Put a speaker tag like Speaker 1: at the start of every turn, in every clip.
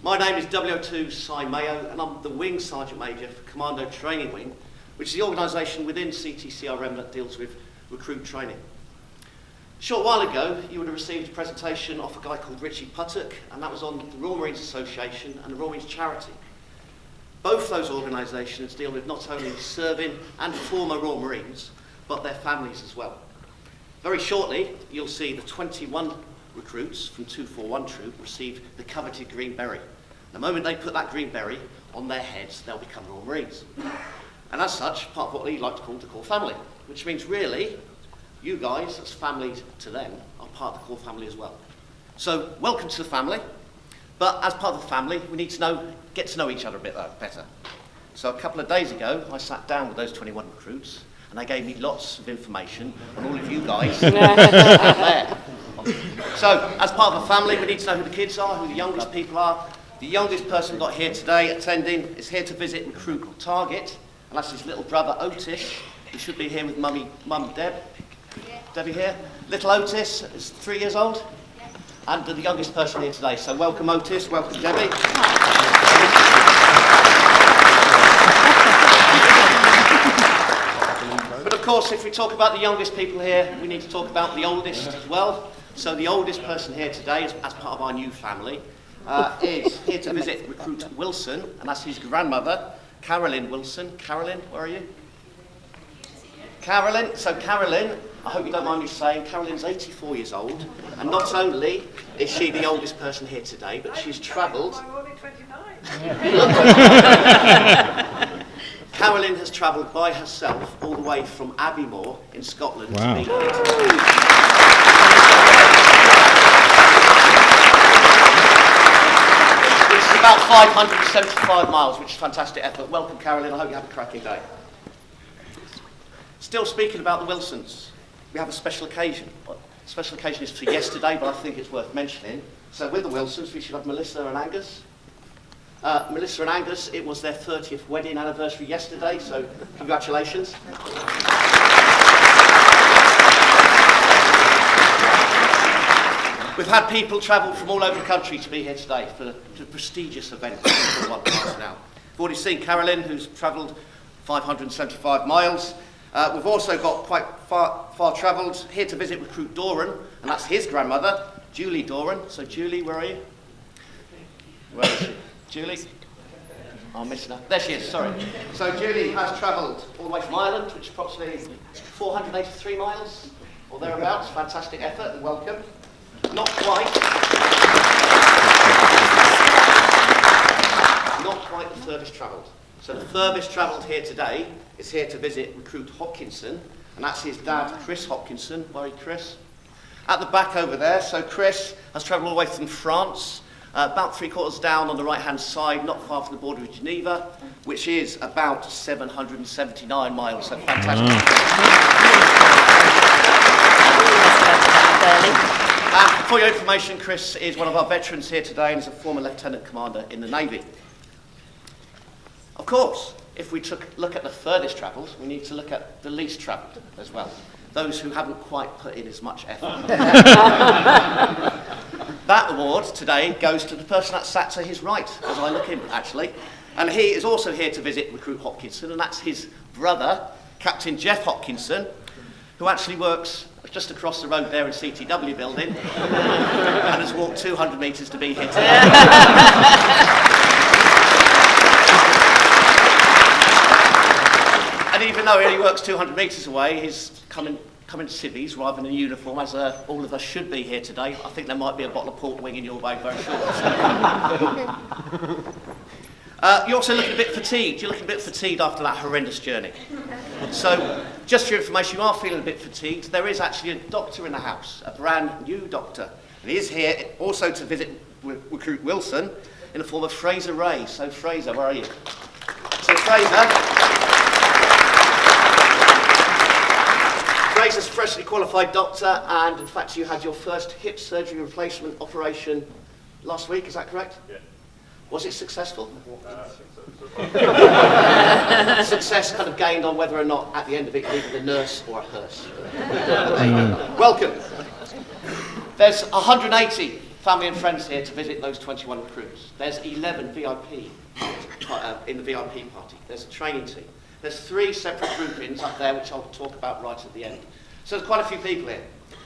Speaker 1: My name is W02 Cy Mayo, and I'm the Wing Sergeant Major for Commando Training Wing, which is the organisation within CTCRM that deals with recruit training. A short while ago, you would have received a presentation off a guy called Richie Puttock, and that was on the Royal Marines Association and the Royal Marines Charity. Both those organisations deal with not only serving and former Royal Marines, but their families as well. Very shortly, you'll see the 21 recruits from 241 Troop receive the coveted green beret. The moment they put that green beret on their heads, they'll become Royal Marines. And as such, part of what we like to call the core family, which means really, you guys, as family to them, are part of the core family as well. So, welcome to the family. But as part of the family, we need to get to know each other a bit better. So a couple of days ago, I sat down with those 21 recruits, and they gave me lots of information on all of you guys out there. So, as part of a family, we need to know who the kids are, who the youngest people are. The youngest person we've got here today attending is here to visit Recruit Target, and that's his little brother Otis, who should be here with Mum Deb. Debbie here. Little Otis is 3 years old. And the youngest person here today. So welcome Otis, welcome Debbie. But of course, if we talk about the youngest people here, we need to talk about the oldest as well. So the oldest person here today, as part of our new family, is here to visit Recruit Wilson, and that's his grandmother, Carolyn Wilson. Carolyn, where are you? Carolyn, so Carolyn, I hope you don't mind me saying, Carolyn's 84 years old, and not only is she the oldest person here today, but she's travelled...
Speaker 2: I'm only 29.
Speaker 1: Carolyn has travelled by herself all the way from Abbeymoor in Scotland to be here today. Which is about 575 miles, which is a fantastic effort. Welcome, Carolyn. I hope you have a cracking day. Still speaking about the Wilsons, we have a special occasion. The special occasion is for yesterday, but I think it's worth mentioning. So with the Wilsons, we should have Melissa and Angus. Melissa and Angus, it was their 30th wedding anniversary yesterday, so congratulations. We've had people travel from all over the country to be here today for the prestigious event. We've already seen Carolyn, who's travelled 575 miles. We've also got quite far travelled here to visit Recruit Doran, and that's his grandmother, Julie Doran. So Julie, where are you? Where is she? Julie? Oh, I'm missing her. There she is, sorry. So Julie has travelled all the way from Ireland, which is approximately 483 miles, or thereabouts. Fantastic effort and welcome. Not quite the furthest travelled. So the furthest travelled here today is here to visit Recruit Hopkinson, and that's his dad, Chris Hopkinson. Where are you, Chris? At the back over there. So Chris has travelled all the way from France, about 3/4 down on the right-hand side, not far from the border of Geneva, which is about 779 miles. So fantastic. And for your information, Chris is one of our veterans here today and is a former Lieutenant Commander in the Navy. Of course, if we look at the furthest travelled, we need to look at the least travelled as well. Those who haven't quite put in as much effort. That award today goes to the person that sat to his right, as I look in, actually. And he is also here to visit Recruit Hopkinson, and that's his brother, Captain Jeff Hopkinson, who actually works just across the road there in CTW building, and has walked 200 metres to be here today. And even though he only works 200 metres away, he's coming in civvies rather than in uniform, as all of us should be here today. I think there might be a bottle of port wing in your way very shortly. You're also looking a bit fatigued. You're looking a bit fatigued after that horrendous journey. So, just for your information, you are feeling a bit fatigued. There is actually a doctor in the house, a brand new doctor. And he is here also to visit Recruit Wilson in the form of Fraser Ray. So, Fraser, where are you? So, Fraser's a freshly qualified doctor, and in fact you had your first hip surgery replacement operation last week, is that correct?
Speaker 3: Yeah.
Speaker 1: Was it successful? Success kind of gained on whether or not at the end of it you needed a nurse or a hearse. Welcome. There's 180 family and friends here to visit those 21 recruits. There's 11 VIP in the VIP party. There's a training team. There's 3 separate groupings up there, which I'll talk about right at the end. So there's quite a few people here.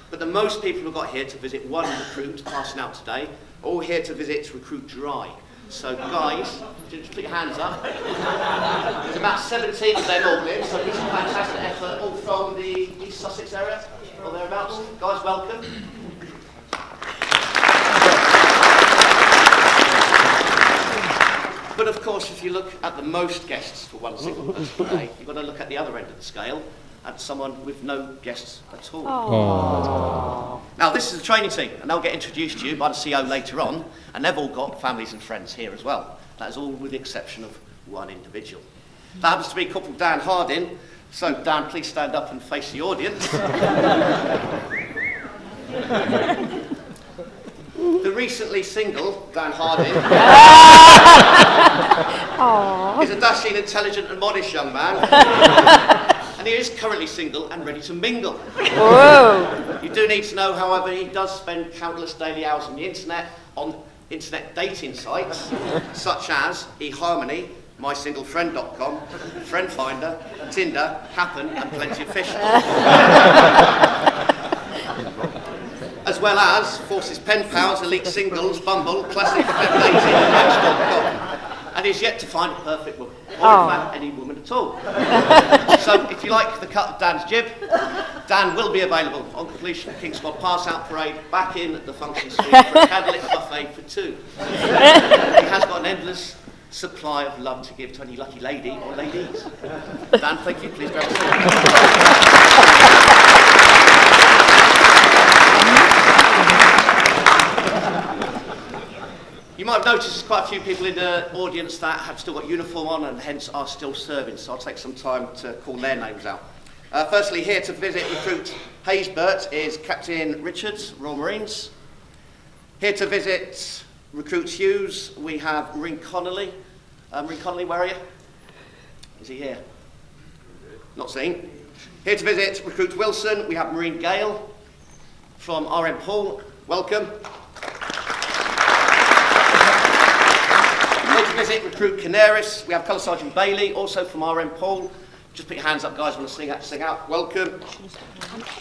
Speaker 1: But the most people who got here to visit one recruit passing out today, are all here to visit Recruit Dry. So guys, just put your hands up. There's about 17 of them all in, so it's a fantastic effort, all from the East Sussex area, or thereabouts. Guys, welcome. But of course, if you look at the most guests for one single person today, you've got to look at the other end of the scale, at someone with no guests at all. Aww. Now, this is the training team, and they'll get introduced to you by the CEO later on, and they've all got families and friends here as well. That is all with the exception of one individual. That happens to be Corporal Dan Harding, so Dan, please stand up and face the audience. The recently single Dan Harding is a dashing, intelligent and modest young man. And he is currently single and ready to mingle. Whoa. You do need to know, however, he does spend countless daily hours on the internet, on internet dating sites, such as eHarmony, MySingleFriend.com, FriendFinder, Tinder, Happen, and Plenty of Fish. As well as Forces Pen Pals, Elite Singles, Bumble, Classic Effect Dating, and Match.com. And he's yet to find a perfect woman, or in fact any woman at all. So if you like the cut of Dan's jib, Dan will be available on completion of King's Squad Pass-Out Parade back in the function suite for a candlelit buffet for 2. He has got an endless supply of love to give to any lucky lady or ladies. Dan, thank you. Please grab a seat. You might have noticed there's quite a few people in the audience that have still got uniform on and hence are still serving, so I'll take some time to call their names out. Firstly, here to visit Recruit Haysbert is Captain Richards, Royal Marines. Here to visit Recruit Hughes, we have Marine Connolly. Marine Connolly, where are you? Is he here? Not seen. Here to visit Recruit Wilson, we have Marine Gale from RM Paul. Welcome. Here to visit Recruit Canaris, we have Colour Sergeant Bailey, also from RM Paul. Just put your hands up, guys, want to sing out. Welcome.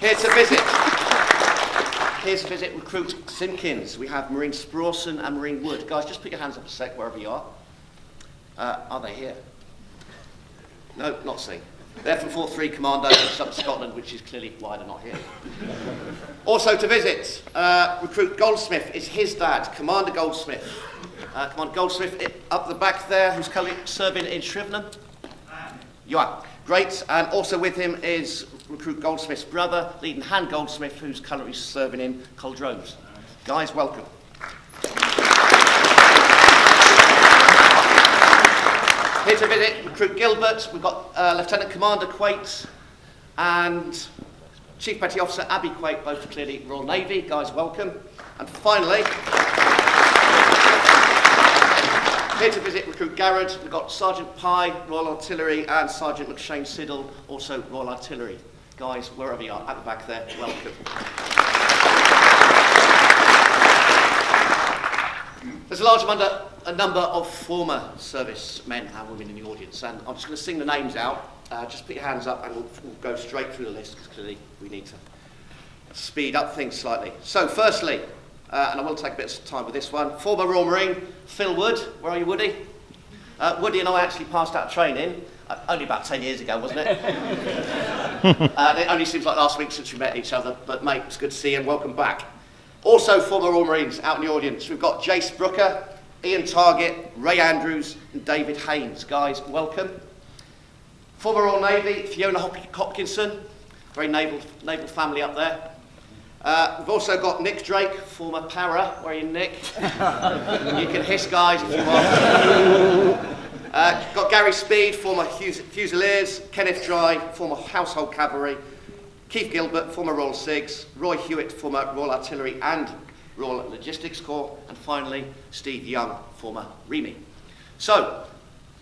Speaker 1: Here to visit Recruit Simpkins. We have Marine Sprawson and Marine Wood. Guys, just put your hands up a sec, wherever you are. Are they here? No, not seen. They're from 4-3 Commando in Scotland, which is clearly why they're not here. Also to visit, Recruit Goldsmith is his dad, Commander Goldsmith. Commander Goldsmith up the back there, who's currently serving in Shrivenham. You are. Great. And also with him is Recruit Goldsmith's brother, Leading Hand Goldsmith, who's currently serving in Culdrones. Guys, welcome. Here to visit Recruit Gilbert, we've got Lieutenant Commander Quaite and Chief Petty Officer Abby Quaite, both clearly Royal Navy. Guys, welcome. And finally, here to visit Recruit Garrett, we've got Sergeant Pye, Royal Artillery, and Sergeant McShane Siddle, also Royal Artillery. Guys, wherever you are, at the back there, welcome. There's a large number of former service men and women in the audience, and I'm just going to sing the names out. Just put your hands up and we'll go straight through the list, because clearly we need to speed up things slightly. So firstly, and I will take a bit of time with this one, former Royal Marine Phil Wood. Where are you, Woody? Woody and I actually passed out training only about 10 years ago, wasn't it? It only seems like last week since we met each other, but mate, it's good to see you and welcome back. Also former Royal Marines out in the audience, we've got Jace Brooker, Ian Target, Ray Andrews and David Haynes. Guys, welcome. Former Royal Navy, Fiona Hopkinson, very naval family up there. We've also got Nick Drake, former Para. Where are you, Nick? You can hiss, guys, if you want. Got Gary Speed, former Fusiliers, Kenneth Dry, former Household Cavalry, Keith Gilbert, former Royal SIGs, Roy Hewitt, former Royal Artillery and Royal Logistics Corps, and finally, Steve Young, former REME. So,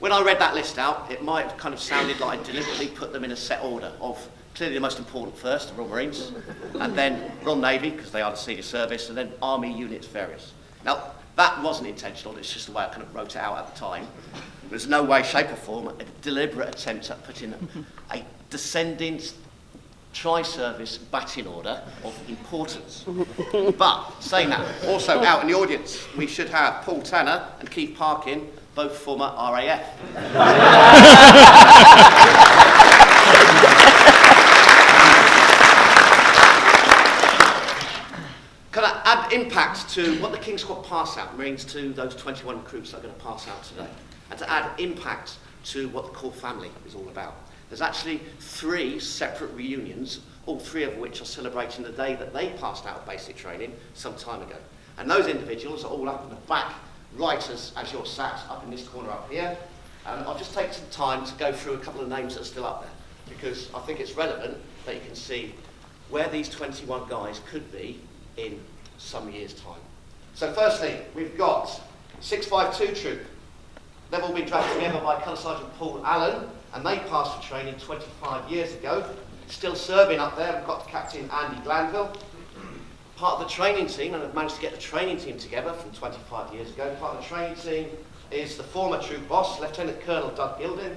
Speaker 1: when I read that list out, it might have kind of sounded like I deliberately put them in a set order of clearly the most important first, the Royal Marines, and then Royal Navy, because they are the senior service, and then Army units various. Now, that wasn't intentional, it's just the way I kind of wrote it out at the time. There's no way, shape or form, a deliberate attempt at putting a descending tri-service batting order of importance. But, saying that, also out in the audience, we should have Paul Tanner and Keith Parkin, both former RAF. Can I add impact to what the King's Squad pass out means to those 21 recruits that are going to pass out today? And to add impact to what the core family is all about. There's actually 3 separate reunions, all 3 of which are celebrating the day that they passed out of basic training some time ago. And those individuals are all up in the back, right as you're sat, up in this corner up here. And I'll just take some time to go through a couple of names that are still up there, because I think it's relevant that you can see where these 21 guys could be in some years' time. So firstly, we've got 652 Troop. They've all been drafted together by Colour Sergeant Paul Allen, and they passed for training 25 years ago. Still serving up there, we've got Captain Andy Glanville, part of the training team, and have managed to get the training team together from 25 years ago. Part of the training team is the former troop boss, Lieutenant Colonel Doug Gilding,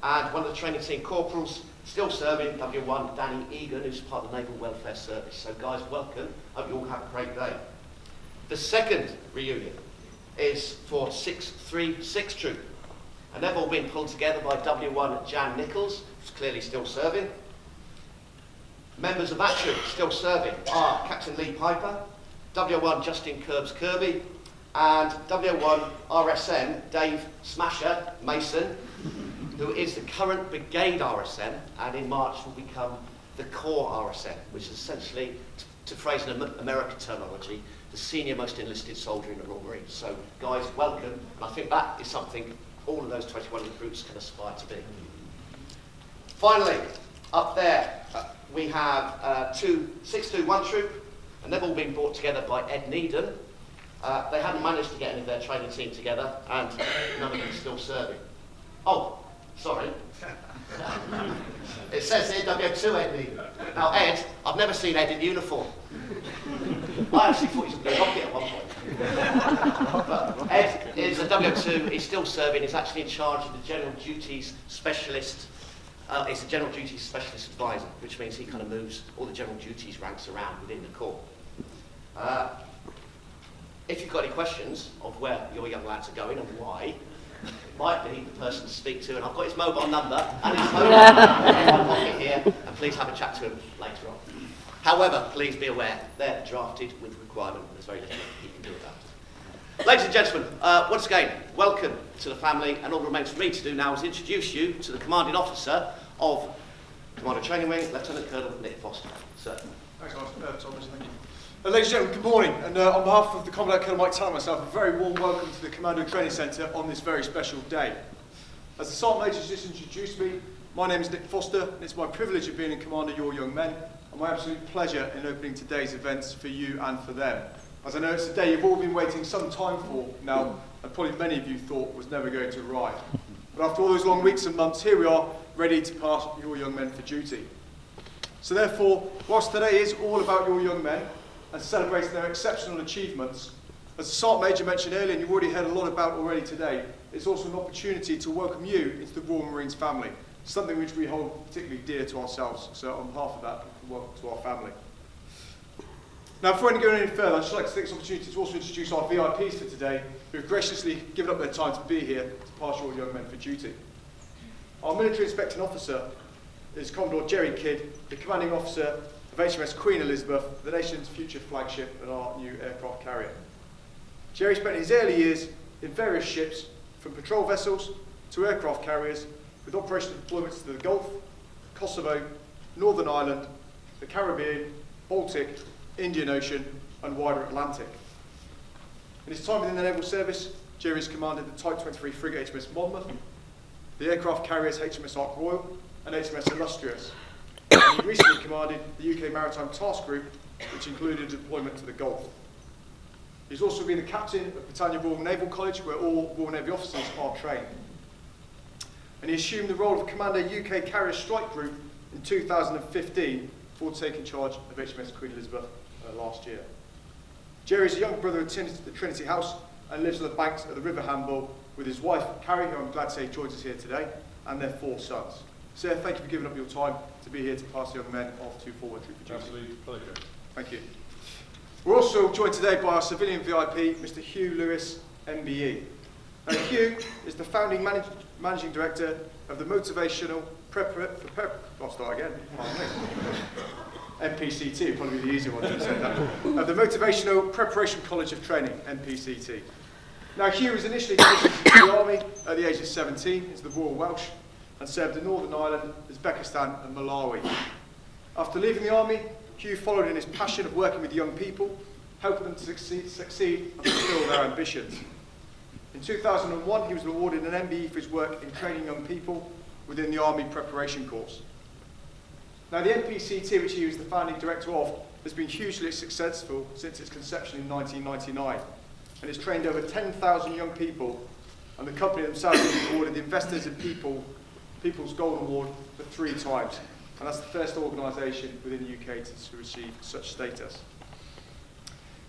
Speaker 1: and one of the training team corporals, still serving, W1, Danny Egan, who's part of the Naval Welfare Service. So guys, welcome. Hope you all have a great day. The second reunion is for 636 Troop. And they've all been pulled together by W1 Jan Nichols, who's clearly still serving. Members of that troop still serving are Captain Lee Piper, W1 Justin Curbs Kirby, and W1 RSM Dave Smasher Mason, who is the current Brigade RSM, and in March will become the Corps RSM, which is essentially, to phrase in American terminology, the senior most enlisted soldier in the Royal Marines. So guys, welcome, and I think that is something all of those 21 recruits can aspire to be. Finally, up there, we have 621 Troop, and they've all been brought together by Ed Needham. They hadn't managed to get any of their training team together, and none of them are still serving. Oh, sorry. It says here W2 Ed Needham. Now Ed, I've never seen Ed in uniform. I actually thought he was a blue rocket at one point. But Ed is a W2, he's still serving, he's actually in charge of the General Duties Specialist. He's a General Duties Specialist Advisor, which means he kind of moves all the General Duties ranks around within the Corps. If you've got any questions of where your young lads are going and why, it might be the person to speak to, and I've got his mobile number and his phone number in my pocket here, and please have a chat to him later on. However, please be aware, they're drafted with requirement, and there's very little you can do about it. Ladies and gentlemen, once again, welcome to the family, and all that remains for me to do now is introduce you to the commanding officer of Commando Training Wing, Lieutenant Colonel Nick Foster. Sir.
Speaker 2: Thanks, Thomas. Thank you. Ladies and gentlemen, good morning, and on behalf of the Commandant Colonel Mike Tanner and myself, a very warm welcome to the Commando Training Centre on this very special day. As the Sergeant Major just introduced me, my name is Nick Foster, and it's my privilege of being in command of your young men, and my absolute pleasure in opening today's events for you and for them. As I know it's a day you've all been waiting some time for now, and probably many of you thought was never going to arrive. But after all those long weeks and months, here we are, ready to pass your young men for duty. So therefore, whilst today is all about your young men, and celebrating their exceptional achievements, as the Sergeant Major mentioned earlier, and you've already heard a lot about already today, it's also an opportunity to welcome you into the Royal Marines family, something which we hold particularly dear to ourselves. So on behalf of that, welcome to our family. Now, before I go any further, I'd just like to take this opportunity to also introduce our VIPs for today, who have graciously given up their time to be here to pass your young men for duty. Our military inspecting officer is Commodore Jerry Kidd, the commanding officer of HMS Queen Elizabeth, the nation's future flagship and our new aircraft carrier. Jerry spent his early years in various ships, from patrol vessels to aircraft carriers, with operational deployments to the Gulf, Kosovo, Northern Ireland, the Caribbean, Baltic, Indian Ocean and wider Atlantic. In his time within the Naval Service, Jerry has commanded the Type 23 frigate HMS Monmouth, the aircraft carriers HMS Ark Royal and HMS Illustrious. And he recently commanded the UK Maritime Task Group, which included deployment to the Gulf. He's also been the captain of Britannia Royal Naval College, where all Royal Navy officers are trained. And he assumed the role of Commander UK Carrier Strike Group in 2015 before taking charge of HMS Queen Elizabeth last year. Jerry is a younger brother at the Trinity House and lives on the banks of the River Hamble with his wife, Carrie, who I'm glad to say joins us here today, and their 4 sons. Sir, thank you for giving up your time to be here to pass the young men off to forward troop for duty.
Speaker 3: Absolute pleasure.
Speaker 2: Thank you. We're also joined today by our civilian VIP, Mr. Hugh Lewis, MBE. Now, Hugh is the founding managing director of the Motivational MPCT, probably the easier one to say that, of the Motivational Preparation College of Training, MPCT. Now, Hugh was initially commissioned into the Army at the age of 17 into the Royal Welsh and served in Northern Ireland, Uzbekistan and Malawi. After leaving the Army, Hugh followed in his passion of working with young people, helping them to succeed and fulfill their ambitions. In 2001, he was awarded an MBE for his work in training young people within the Army Preparation Course. Now, the MPCT, which he was the founding director of, has been hugely successful since its conception in 1999, and it's trained over 10,000 young people, and the company themselves have been awarded the Investors in People's Gold Award for 3 times, and that's the first organisation within the UK to receive such status.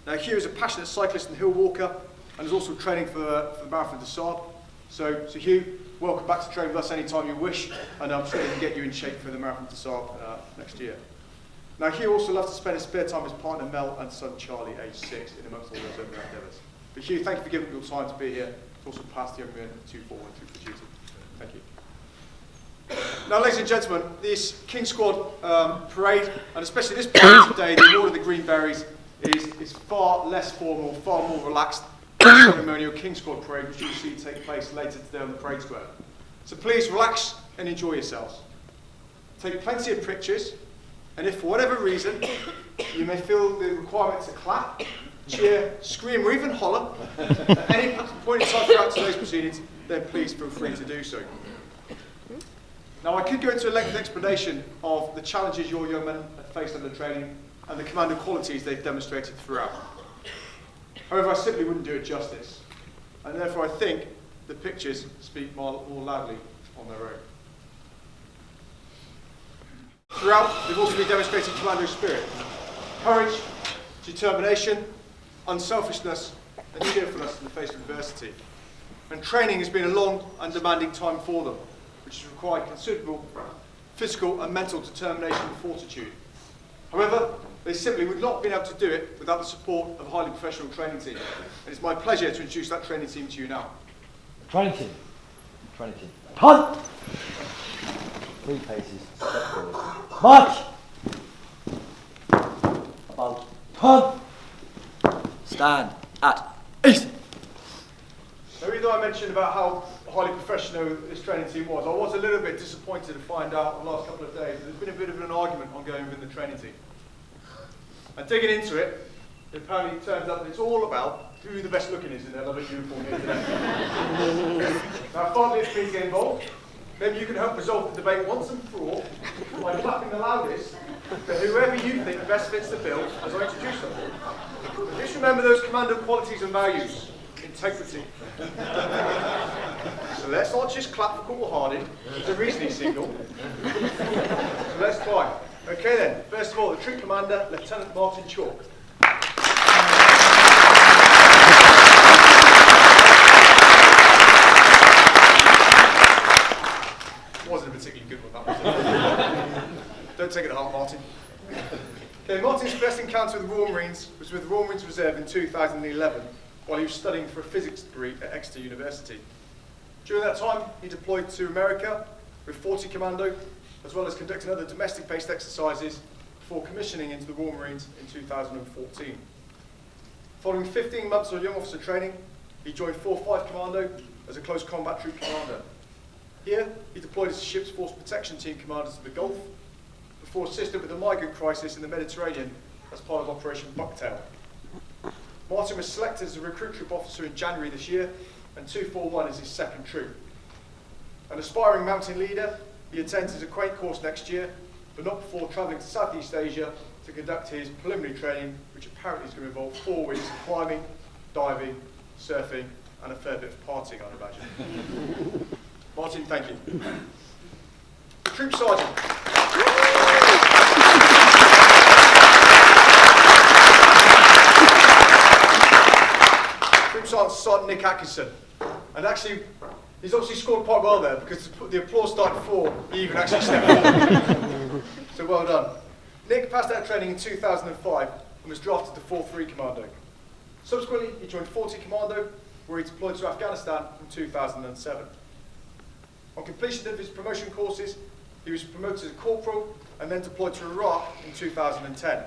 Speaker 2: Now, Hugh is a passionate cyclist and hill walker, and is also training for the Marathon des Sables. So Hugh, welcome back to train with us anytime you wish, and I'm sure we can get you in shape for the Marathon des Sables next year. Now, Hugh also loves to spend his spare time with his partner Mel and son Charlie, aged 6, in amongst all those other endeavours. But Hugh, thank you for giving up your time to be here, to also pass the young men to forward for duty. Thank you. Now, ladies and gentlemen, this King Squad parade, and especially this parade today, the Award of the Green Berets, is far less formal, far more relaxed than the ceremonial King Squad parade, which you will see take place later today on the parade square. So please relax and enjoy yourselves. Take plenty of pictures, and if for whatever reason you may feel the requirement to clap, cheer, scream, or even holler at any point in time throughout today's proceedings, then please feel free to do so. Now, I could go into a lengthy explanation of the challenges your young men have faced under training and the commando qualities they've demonstrated throughout. However, I simply wouldn't do it justice, and therefore I think the pictures speak more loudly on their own. Throughout, they've also been demonstrating commando spirit, courage, determination, unselfishness, and cheerfulness in the face of adversity. And training has been a long and demanding time for them, which has required considerable physical and mental determination and fortitude. However, they simply would not have been able to do it without the support of a highly professional training team. And it's my pleasure to introduce that training team to you now.
Speaker 4: Training team. Training team. Hunt! 3 paces. Step forward. March! About. Hunt! Stand at east!
Speaker 2: Now, even though I mentioned about how highly professional this training team was, I was a little bit disappointed to find out in the last couple of days that there's been a bit of an argument ongoing within the training team. And digging into it, it apparently turns out that it's all about who the best looking is in their lovely uniform here today. Now, finally, if please get involved, maybe you can help resolve the debate once and for all by clapping the loudest for whoever you think best fits the bill as I introduce them. But just remember those commando qualities and values. Integrity. So let's not just clap for cool-hearted, it's a reasoning signal. So let's try. Okay then, first of all, the Troop Commander, Lieutenant Martin Chalk. Wasn't a particularly good one, that was it. Don't take it to heart, Martin. Okay, Martin's first encounter with the Royal Marines was with the Royal Marines Reserve in 2011, while he was studying for a physics degree at Exeter University. During that time, he deployed to America with 40 Commando, as well as conducting other domestic-based exercises before commissioning into the Royal Marines in 2014. Following 15 months of young officer training, he joined 4-5 Commando as a close combat troop commander. Here, he deployed as Ship's Force Protection Team commander to the Gulf, before assisting with the migrant crisis in the Mediterranean as part of Operation Bucktail. Martin was selected as a recruit troop officer in January this year, and 241 is his second troop. An aspiring mountain leader, he attends his Acquaint course next year, but not before travelling to Southeast Asia to conduct his preliminary training, which apparently is going to involve 4 weeks of climbing, diving, surfing, and a fair bit of partying, I'd imagine. Martin, thank you. The Troop Sergeant. silence Sergeant Nick Atkinson. And actually, he's obviously scored quite well there because the applause started before he even actually stepped forward. So well done. Nick passed out training in 2005 and was drafted to 4-3 Commando. Subsequently, he joined 40 Commando, where he deployed to Afghanistan in 2007. On completion of his promotion courses, he was promoted to corporal and then deployed to Iraq in 2010.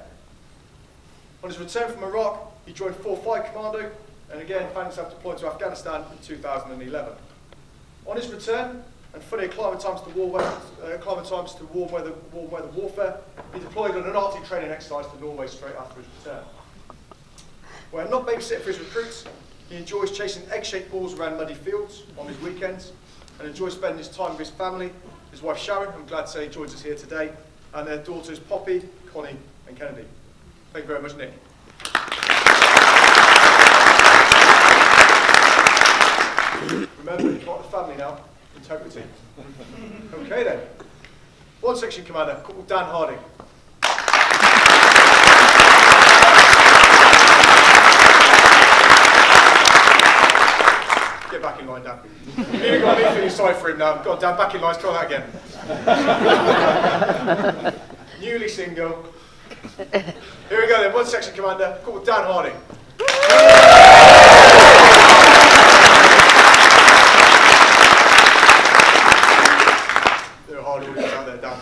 Speaker 2: On his return from Iraq, he joined 4-5 Commando and again found himself deployed to Afghanistan in 2011. On his return, and fully acclimatised to warm weather warfare, he deployed on an Arctic training exercise to Norway straight after his return. Where not babysitting for his recruits, he enjoys chasing egg-shaped balls around muddy fields on his weekends and enjoys spending his time with his family, his wife Sharon, I'm glad to say joins us here today, and their daughters Poppy, Connie and Kennedy. Thank you very much, Nick. Remember, you've got the family now, integrity. Okay then. One section commander, Corporal Dan Harding. Get back in line, Dan. You've even got me feeling sorry for him now. Go on, Dan, back in line, let's try that again. Newly single. Here we go then, one section commander, Corporal Dan Harding. There are hard audience out there, Dan.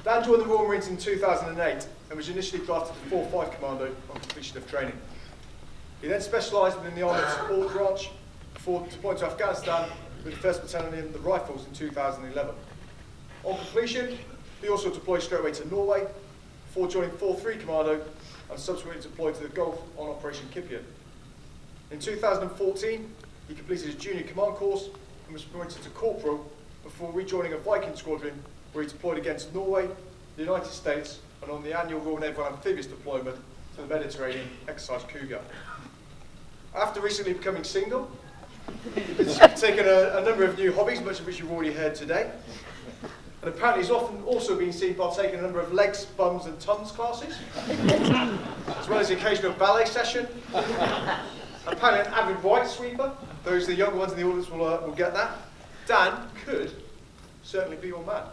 Speaker 2: Dan joined the Royal Marines in 2008 and was initially drafted to 4-5 Commando on completion of training. He then specialised within the Armoured Support Branch before deploying to Afghanistan with the 1st Battalion of the Rifles in 2011. On completion, he also deployed straight away to Norway before joining 4-3 Commando and subsequently deployed to the Gulf on Operation Kipian. In 2014, he completed his junior command course and was promoted to corporal before rejoining a Viking squadron where he deployed against Norway, the United States, and on the annual Royal Naval Amphibious deployment to the Mediterranean exercise Cougar. After recently becoming single, he's taken a number of new hobbies, much of which you've already heard today. And apparently he's often also been seen partaking in a number of legs, bums and tums classes, as well as the occasional ballet session. Apparently an avid white sweeper. Those the younger ones in the audience will get that. Dan could certainly be your man.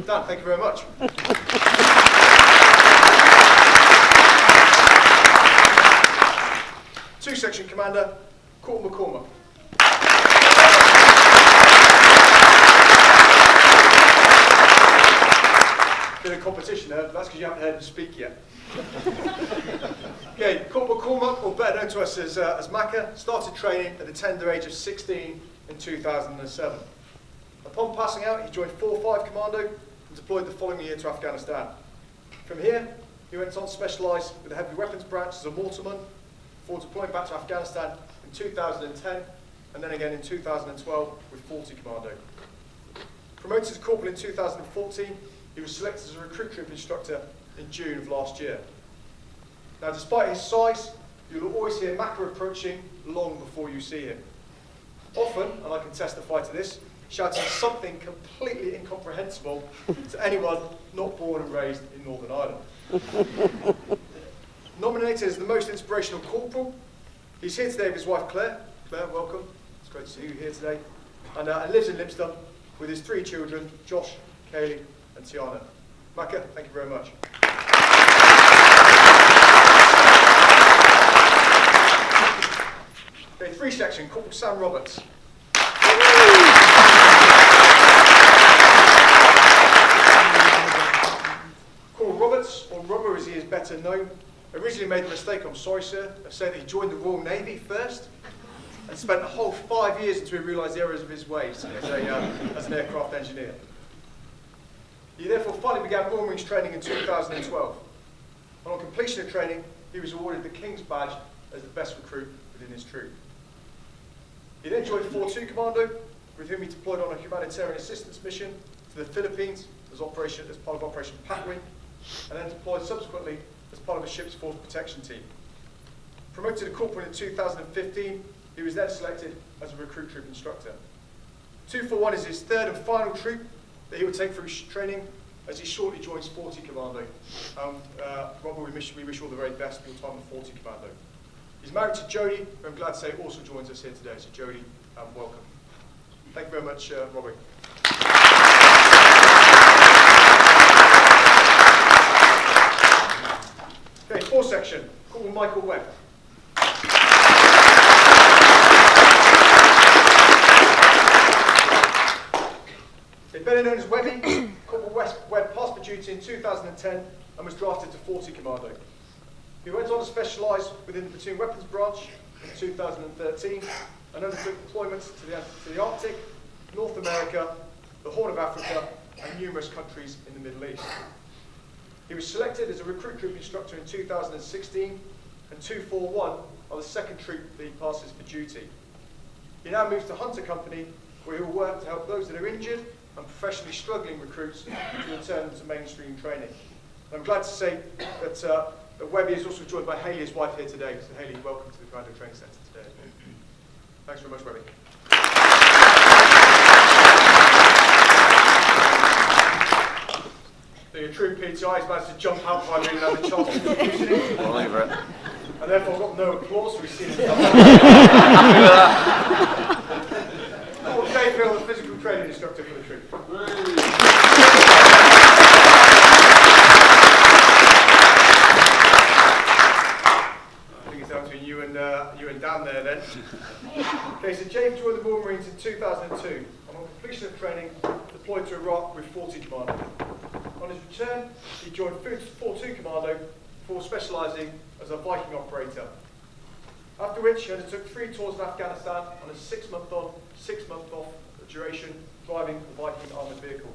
Speaker 2: Dan, thank you very much. Two-section commander, Corporal McCormack. Bit of competition there, but that's because you haven't heard him speak yet. Okay, Corporal McCormack, or better known to us as Macca, started training at the tender age of 16 in 2007. Upon passing out, he joined 4-5 Commando and deployed the following year to Afghanistan. From here, he went on to specialise with the Heavy Weapons Branch as a mortarman, before deploying back to Afghanistan in 2010, and then again in 2012 with 40 Commando. Promoted to corporal in 2014, he was selected as a recruit troop instructor in June of last year. Now, despite his size, you'll always hear Macca approaching long before you see him. Often, and I can testify to this, shouting something completely incomprehensible to anyone not born and raised in Northern Ireland. Nominated as the most inspirational corporal, he's here today with his wife Claire. Claire, welcome. It's great to see you here today. And lives in Lympstone with his 3 children, Josh, Kaylee and Tiana. Macca, thank you very much. Okay, 3-section, Corporal Sam Roberts. Corporal Roberts, or Robber as he is better known, originally made the mistake, I'm sorry sir, of saying that he joined the Royal Navy first and spent the whole 5 years until he realised the errors of his ways as an aircraft engineer. He therefore finally began Royal Marines training in 2012. And on completion of training, he was awarded the King's Badge as the best recruit within his troop. He then joined 4-2 Commando, with whom he deployed on a humanitarian assistance mission to the Philippines as part of Operation Patwin, and then deployed subsequently as part of a ship's force protection team. Promoted to corporal in 2015, he was then selected as a recruit troop instructor. 241 is his 3rd and final troop that he will take through training as he shortly joins 40 Commando. Robert, we wish you all the very best for your time in 40 Commando. He's married to Jodie, who I'm glad to say also joins us here today. So Jodie, welcome. Thank you very much, Robbie. Okay, fourth section, called Michael Webb. He's better known as Webby. Corporal Webb passed for duty in 2010 and was drafted to 40 Commando. He went on to specialise within the Platoon Weapons Branch in 2013 and undertook deployments to the Arctic, North America, the Horn of Africa and numerous countries in the Middle East. He was selected as a recruit troop instructor in 2016 and 241 are the second troop that he passes for duty. He now moves to Hunter Company where he will work to help those that are injured and professionally struggling recruits to return them to mainstream training. And I'm glad to say that Webby is also joined by Hayley, his wife, here today. So Hayley, welcome to the Commando Training Centre today. Thanks very much, Webby. The true PTI has managed to jump out by me and have a chance of using it.
Speaker 4: All over it.
Speaker 2: And therefore got no applause received. Dave Hill, the physical training instructor for the troop. I think it's down between you and Dan there then. Okay, so James joined the Royal Marines in 2002 and on completion of training deployed to Iraq with 40 Commando. On his return, he joined 42 Commando before specialising as a Viking operator. After which he undertook 3 tours in Afghanistan on a 6-month on, 6-month off duration, driving a Viking armoured vehicle.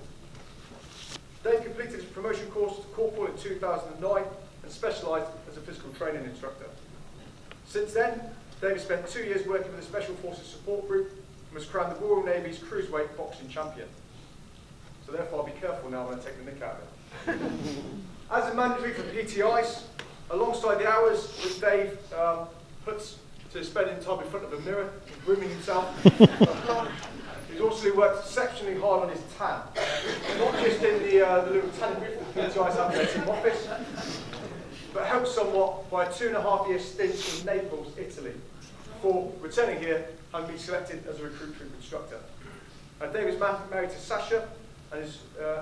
Speaker 2: Dave completed his promotion course to Corporal in 2009 and specialised as a physical training instructor. Since then, Dave spent 2 years working with the Special Forces Support Group and was crowned the Royal Navy's Cruiserweight Boxing Champion. So therefore, I'll be careful now when I take the nick out of it. As a mandatory for PTIs, alongside the hours that Dave puts to spending time in front of a mirror and grooming himself, he's also worked exceptionally hard on his tan. Not just in the little tanning booth that PTIs have in their team office, but helped somewhat by a 2.5-year stint in Naples, Italy, before returning here and being selected as a recruit troop instructor. Dave is married to Sasha and is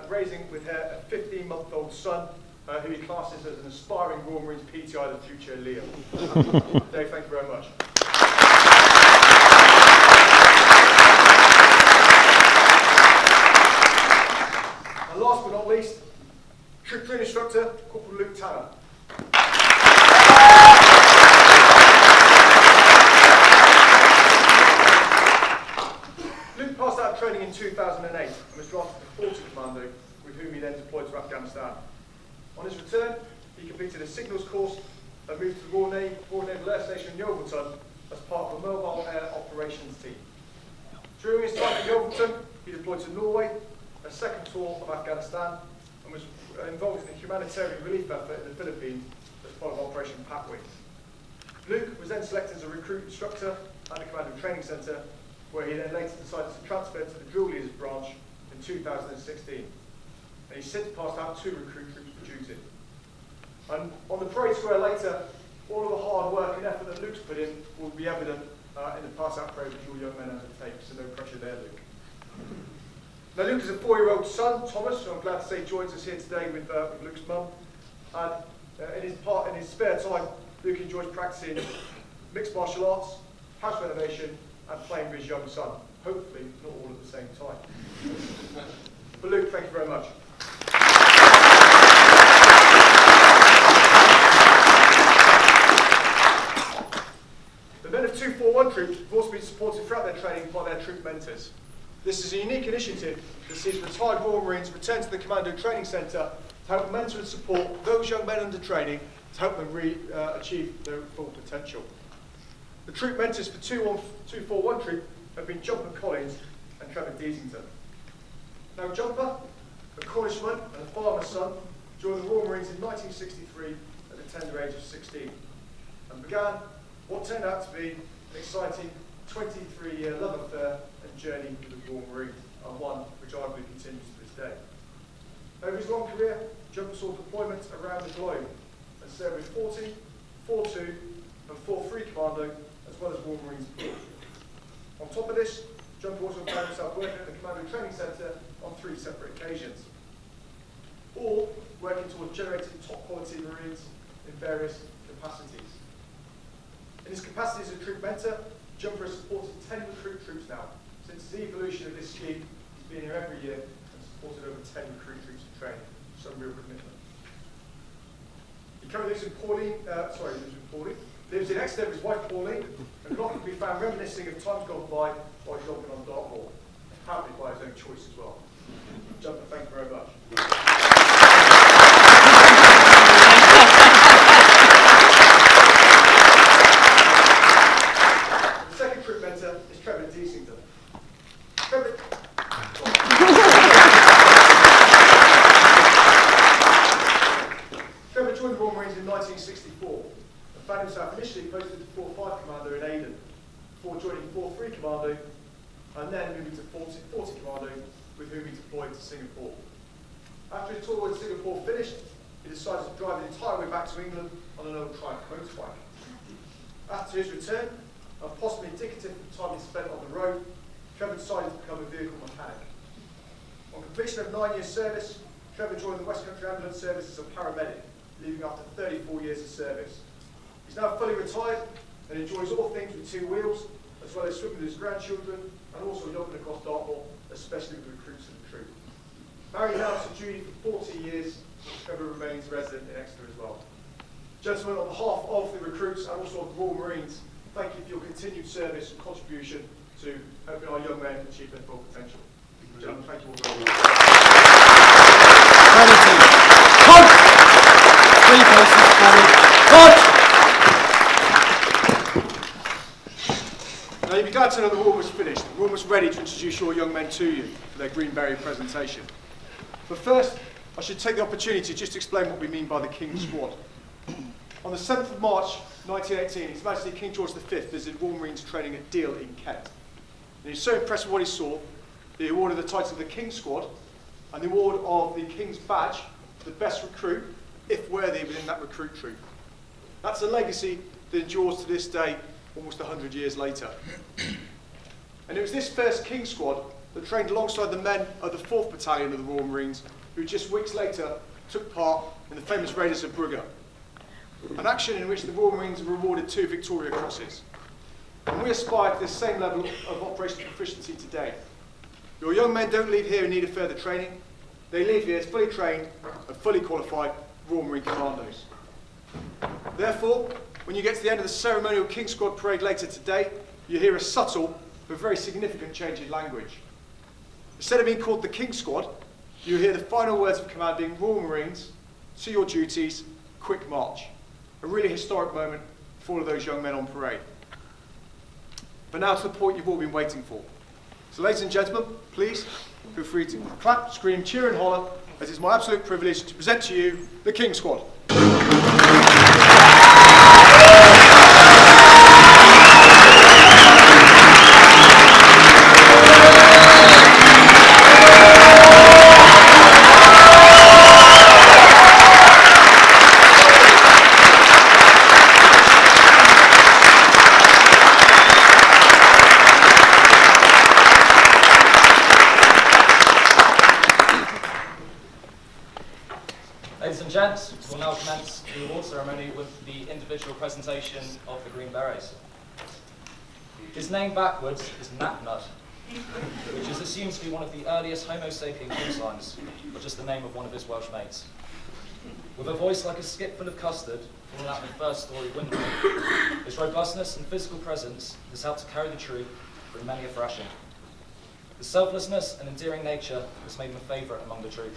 Speaker 2: raising with her a 15-month-old son who he classes as an aspiring Royal Marines PTI of the future, Liam. Dave, thank you very much. And last but not least, Troop 3 instructor, Corporal Luke Tanner. Luke passed out of training in 2008 and was drafted to 40 Commando, with whom he then deployed to Afghanistan. On his return, he completed a signals course and moved to the Royal Naval Air Station in Yeovilton as part of the Mobile Air Operations team. During his time in Yeovilton, he deployed to Norway, a second tour of Afghanistan, and was involved in a humanitarian relief effort in the Philippines as part of Operation Pathway. Luke was then selected as a recruit instructor at the Commando Training Centre, where he then later decided to transfer to the drill leaders branch in 2016. And he's since passed out 2 recruit troops for duty. And on the parade square later, all of the hard work and effort that Luke's put in will be evident in the pass-out parade which all young men undertake, so no pressure there, Luke. Now, Luke is a 4-year-old son, Thomas, who I'm glad to say joins us here today with Luke's mum. And in his spare time, Luke enjoys practicing mixed martial arts, house renovation, and playing with his young son. Hopefully, not all at the same time. But Luke, thank you very much. The men of 241 troops have also been supported throughout their training by their troop mentors. This is a unique initiative that sees retired Royal Marines return to the Commando Training Centre to help mentor and support those young men under training to help them achieve their full potential. The troop mentors for 241 troop have been Jumper Collins and Trevor Deasington. Now Jumper, a Cornishman and a farmer's son, joined the Royal Marines in 1963 at the tender age of 16 and began what turned out to be an exciting 23-year love affair and journey with the Royal Marines, and one which arguably continues to this day. Over his long career, Jumper saw deployments around the globe and served with 40, 42, and 4 Free Commando, as well as Royal Marines Board. On top of this, Jumper also found himself working at the Commando Training Centre on 3 separate occasions, all working towards generating top quality Marines in various capacities. In his capacity as a troop mentor, Jumper has supported 10 recruit troops now. Since the evolution of this scheme, he's been here every year and supported over 10 recruit troops in training. Some real commitment. He currently lives in lives in Exeter with his wife Pauline, and can often be found reminiscing of times gone by while jumping on dartboard, apparently by his own choice as well. Jumper, thank you very much. The second troop mentor is Trevor Deasington. Trevor joined the Royal Marines in 1964 and found himself initially posted to 4-5 Commando in Aden, before joining 4-3 Commando and then moving to 40 Commando, with whom he deployed to Singapore. After his tour in Singapore finished, he decided to drive the entire way back to England on an old Triumph motorbike. After his return, and possibly indicative of the time he spent on the road, Trevor decided to become a vehicle mechanic. On completion of 9 years service, Trevor joined the West Country Ambulance Service as a paramedic, leaving after 34 years of service. He's now fully retired and enjoys all things with 2 wheels, as well as swimming with his grandchildren and also jumping across Dartmoor, especially with recruits of the troop. Married now to Judy for 40 years, Trevor remains resident in Exeter as well. Gentlemen, on behalf of the recruits and also of the Royal Marines, thank you for your continued service and contribution to helping our young men achieve their full potential. Gentlemen, thank you all very much.
Speaker 4: Hold! 3 paces forward. Hold!
Speaker 2: Now you'll be glad to know the war was finished. The war was ready to introduce your young men to you for their Green Beret presentation. But first, I should take the opportunity just to explain what we mean by the King's Squad. On the 7th of March 1918, His Majesty King George V visited Royal Marines training at Deal in Kent. And he was so impressed with what he saw, he awarded the title of the King's Squad and the award of the King's Badge to the best recruit, if worthy, within that recruit troop. That's a legacy that endures to this day, almost 100 years later. And it was this first King's Squad that trained alongside the men of the 4th Battalion of the Royal Marines, who just weeks later took part in the famous raiders of Brugge, an action in which the Royal Marines were awarded 2 Victoria Crosses. And we aspire to this same level of operational proficiency today. Your young men don't leave here in need of further training. They leave here as fully trained and fully qualified Royal Marine Commandos. Therefore, when you get to the end of the ceremonial King's Squad parade later today, you hear a subtle but very significant change in language. Instead of being called the King's Squad, you hear the final words of command being Royal Marines, to your duties, quick march. A really historic moment for all of those young men on parade. But now to the point you've all been waiting for. So ladies and gentlemen, please feel free to clap, scream, cheer and holler, as it's my absolute privilege to present to you the King's Squad.
Speaker 3: Gents, we'll now commence the award ceremony with the individual presentation of the Green Berets. His name backwards is Knapnut, which is assumed to be one of the earliest Homo sapien call signs, or just the name of one of his Welsh mates. With a voice like a skip full of custard falling out of the first-story window, his robustness and physical presence has helped to carry the troop through many a thrashing. His selflessness and endearing nature has made him a favourite among the troop.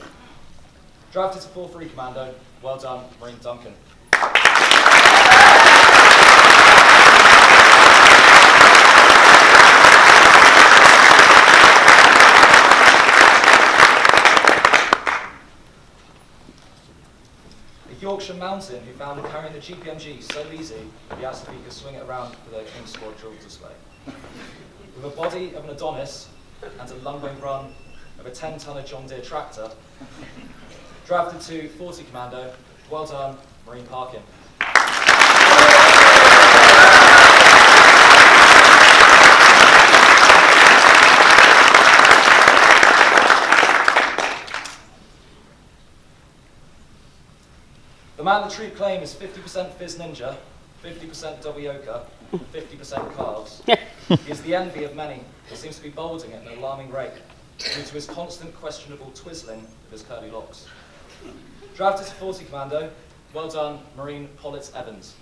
Speaker 3: Drafted to 4-3 Commando, well done, Marine Duncan. A Yorkshire mountain who found carrying the GPMG so easy, he asked if he could swing it around for the King's Squad drill display. With a body of an Adonis and a lumbering run of a 10-tonner John Deere tractor, drafted to 40 Commando, well done, Marine Parkin. man the troop claim is 50% Fizz Ninja, 50% Dobbyoka, and 50% calves. He is the envy of many, but seems to be balding at an alarming rate due to his constant questionable twizzling of his curly locks. Drafted to 40 Commando, well done, Marine Politz Evans.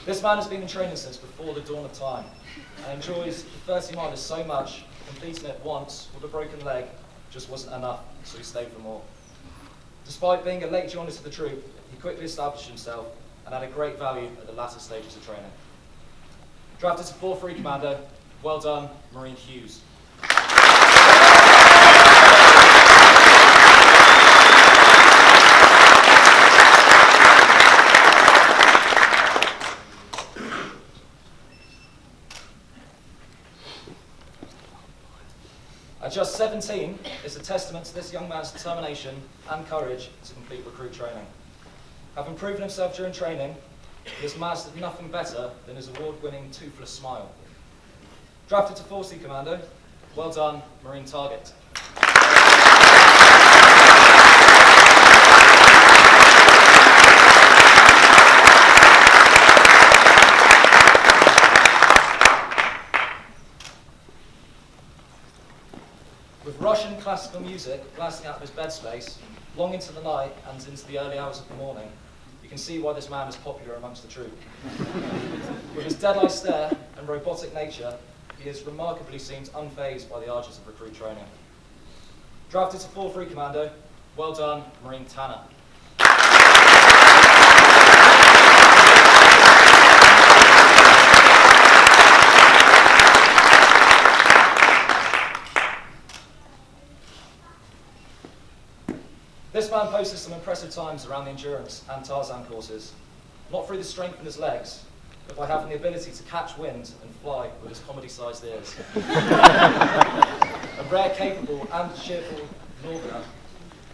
Speaker 3: This man has been in training since before the dawn of time and enjoys the 30 milers so much, completing it once with a broken leg just wasn't enough, so he stayed for more. Despite being a late joiner to the troop, he quickly established himself and had a great value at the latter stages of training. Drafted to 4-3 Commando, well done, Marine Hughes. At just 17, it's a testament to this young man's determination and courage to complete recruit training. Having proven himself during training, he has mastered nothing better than his award-winning toothless smile. Drafted to 40 Commando, well done, Marine Target. With Russian classical music blasting out of his bed space, long into the night and into the early hours of the morning, you can see why this man is popular amongst the troop. With his dead-eye stare and robotic nature, he has remarkably seemed unfazed by the arduous of recruit training. Drafted to 4-3 Commando, well done, Marine Tanner. This man posted some impressive times around the endurance and Tarzan courses, not through the strength in his legs, but by having the ability to catch wind and fly with his comedy-sized ears. A rare, capable and cheerful northerner,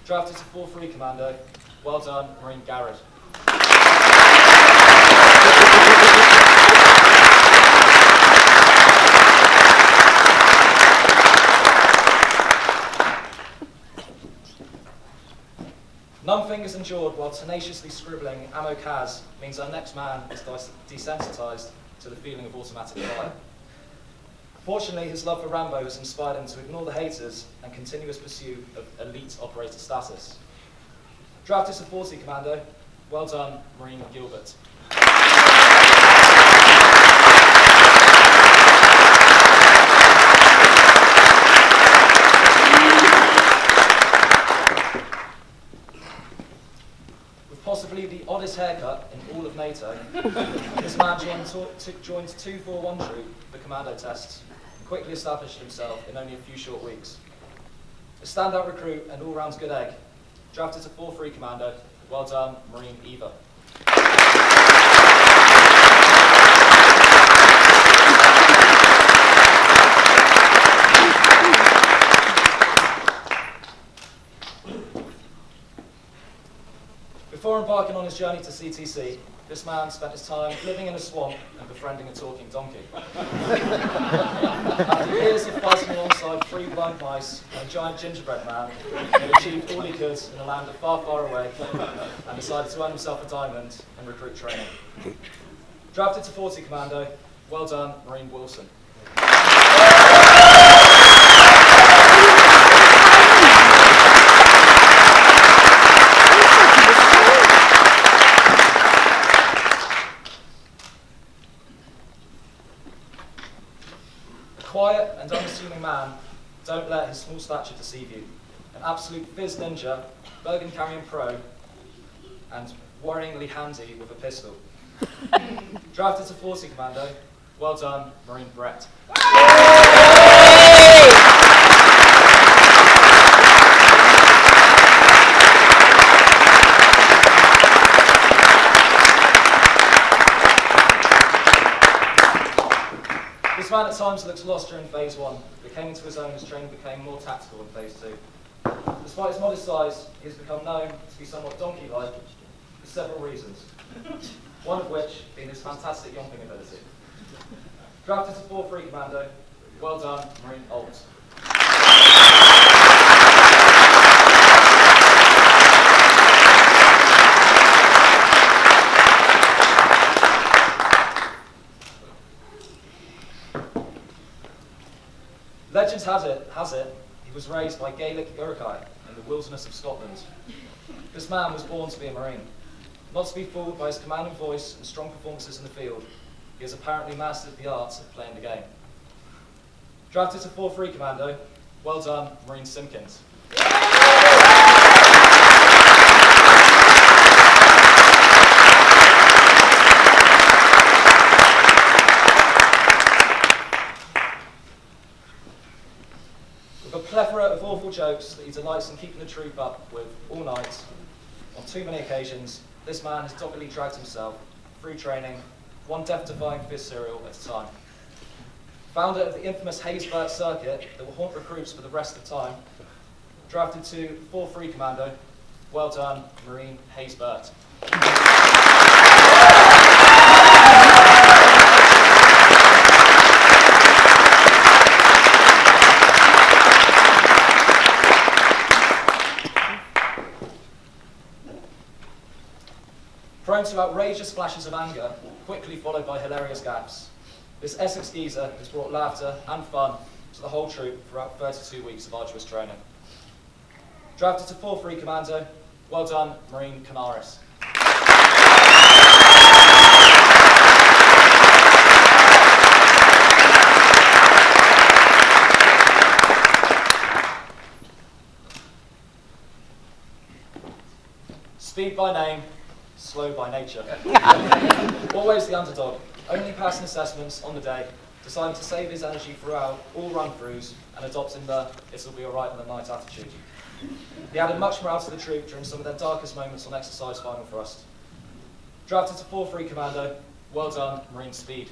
Speaker 3: drafted to 4-3 Commando, well done, Marine Garrett. Numb fingers endured while tenaciously scribbling ammo Kaz means our next man is desensitized to the feeling of automatic fire. Fortunately, his love for Rambo has inspired him to ignore the haters and continuous pursuit of elite operator status. Drafted to 40 Commando, well done, Marine Gilbert. Possibly the oddest haircut in all of NATO, this man joined 241 Troop, the Commando tests, and quickly established himself in only a few short weeks. A standout recruit and all-round good egg, drafted to 4-3 Commando, well done, Marine Eva. Before embarking on his journey to CTC, this man spent his time living in a swamp and befriending a talking donkey. After years of fighting alongside 3 blind mice and a giant gingerbread man, he achieved all he could in a land far, far away and decided to earn himself a diamond in recruit training. Drafted to 40 Commando, well done, Marine Wilson. Quiet and unassuming man, don't let his small stature deceive you. An absolute Fizz Ninja, Bergen carrying pro, and worryingly handy with a pistol. Drafted to 40 Commando, well done, Marine Beret. This man at times looks lost during phase 1, but came into his own as training became more tactical in phase 2. Despite his modest size, he has become known to be somewhat donkey-like for several reasons. one of which being his fantastic yomping ability. Drafted to 4-3 Commando, well done, Marine Alt. Legend has it, he was raised by Gaelic Urukai in the wilderness of Scotland. This man was born to be a Marine. Not to be fooled by his commanding voice and strong performances in the field, he has apparently mastered the art of playing the game. Drafted to 4-3 Commando, well done, Marine Simpkins. With a plethora of awful jokes that he delights in keeping the troop up with all night, on too many occasions, this man has doggedly dragged himself through training, one death-defying fist serial at a time. Founder of the infamous Haysbert circuit that will haunt recruits for the rest of time, drafted to 4-3 Commando, well done, Marine Haysbert. Prone to outrageous flashes of anger, quickly followed by hilarious gaffes, this Essex geezer has brought laughter and fun to the whole troop throughout 32 weeks of arduous training. Drafted to 4-3 Commando, well done, Marine Canaris. Speed by name, slow by nature. Always the underdog, only passing assessments on the day, deciding to save his energy throughout all run-throughs and adopting the "it'll be alright in the night" attitude. He added much morale to the troop during some of their darkest moments on exercise final thrust. Drafted to 4-3 Commando, well done, Marine Speed.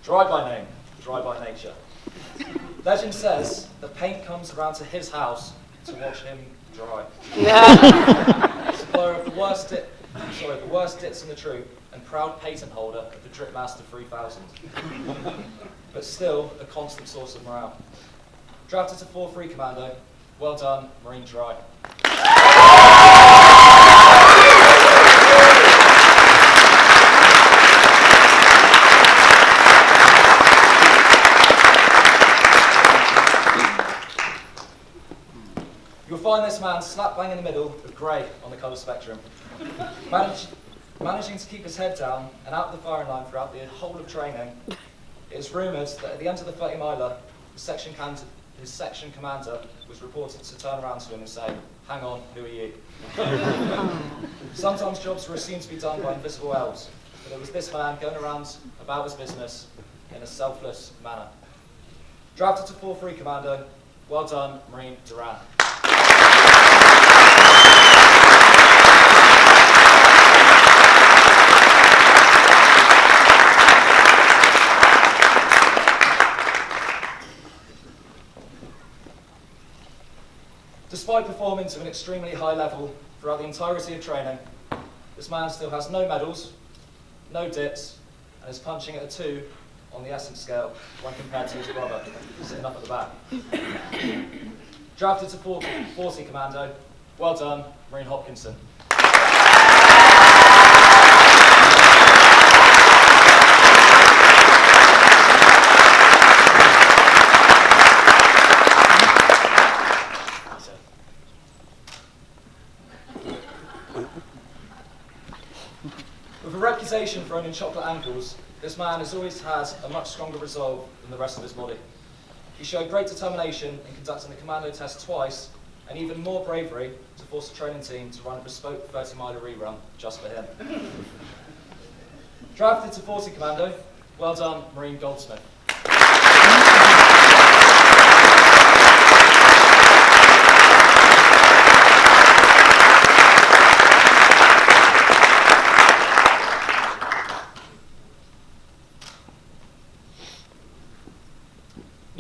Speaker 3: Dry by name, dry by nature. Legend says the paint comes around to his house to watch him dry. Supplier of the worst dits in the troop and proud patent holder of the Dripmaster 3000. But still a constant source of morale. Drafted to 4-3 Commando, well done, Marine Dry. You'll find this man slap bang in the middle of grey on the colour spectrum. Managing to keep his head down and out of the firing line throughout the whole of training, it is rumoured that at the end of the 30 miler, his section commander was reported to turn around to him and say, "Hang on, who are you?" Sometimes jobs were assumed to be done by invisible elves, but it was this man going around about his business in a selfless manner. Drafted to 4-3 Commando, well done, Marine Duran. Despite performing to an extremely high level throughout the entirety of training, this man still has no medals, no dits, and is punching at a 2 on the essence scale when compared to his brother, sitting up at the back. Drafted to 40 Commando, well done, Marine Hopkinson. With a reputation for owning chocolate ankles, this man has always had a much stronger resolve than the rest of his body. He showed great determination in conducting the Commando test twice, and even more bravery to force the training team to run a bespoke 30-miler rerun just for him. Drafted to 40 Commando, well done, Marine Goldsmith.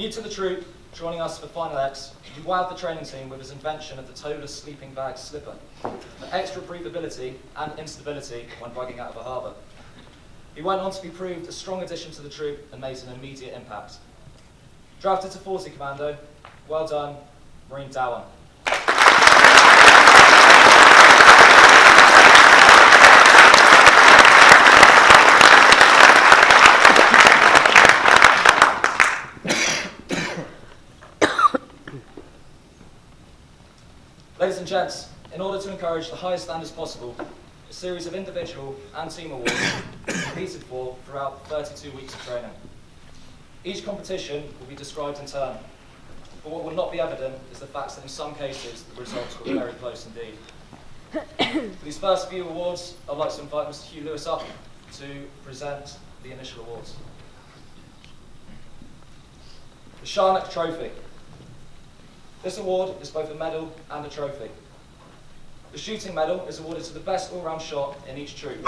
Speaker 3: New to the troop, joining us for Final X, he wowed the training team with his invention of the toeless sleeping bag slipper, for extra breathability and instability when bugging out of a harbour. He went on to be proved a strong addition to the troop and made an immediate impact. Drafted to 40 Commando, well done, Marine Devon. Ladies and gents, in order to encourage the highest standards possible, a series of individual and team awards are competed for throughout 32 weeks of training. Each competition will be described in turn, but what will not be evident is the fact that in some cases the results were very close indeed. For these first few awards, I'd like to invite Mr. Hugh Lewis up to present the initial awards. The Sharnock Trophy. This award is both a medal and a trophy. The shooting medal is awarded to the best all-round shot in each troop.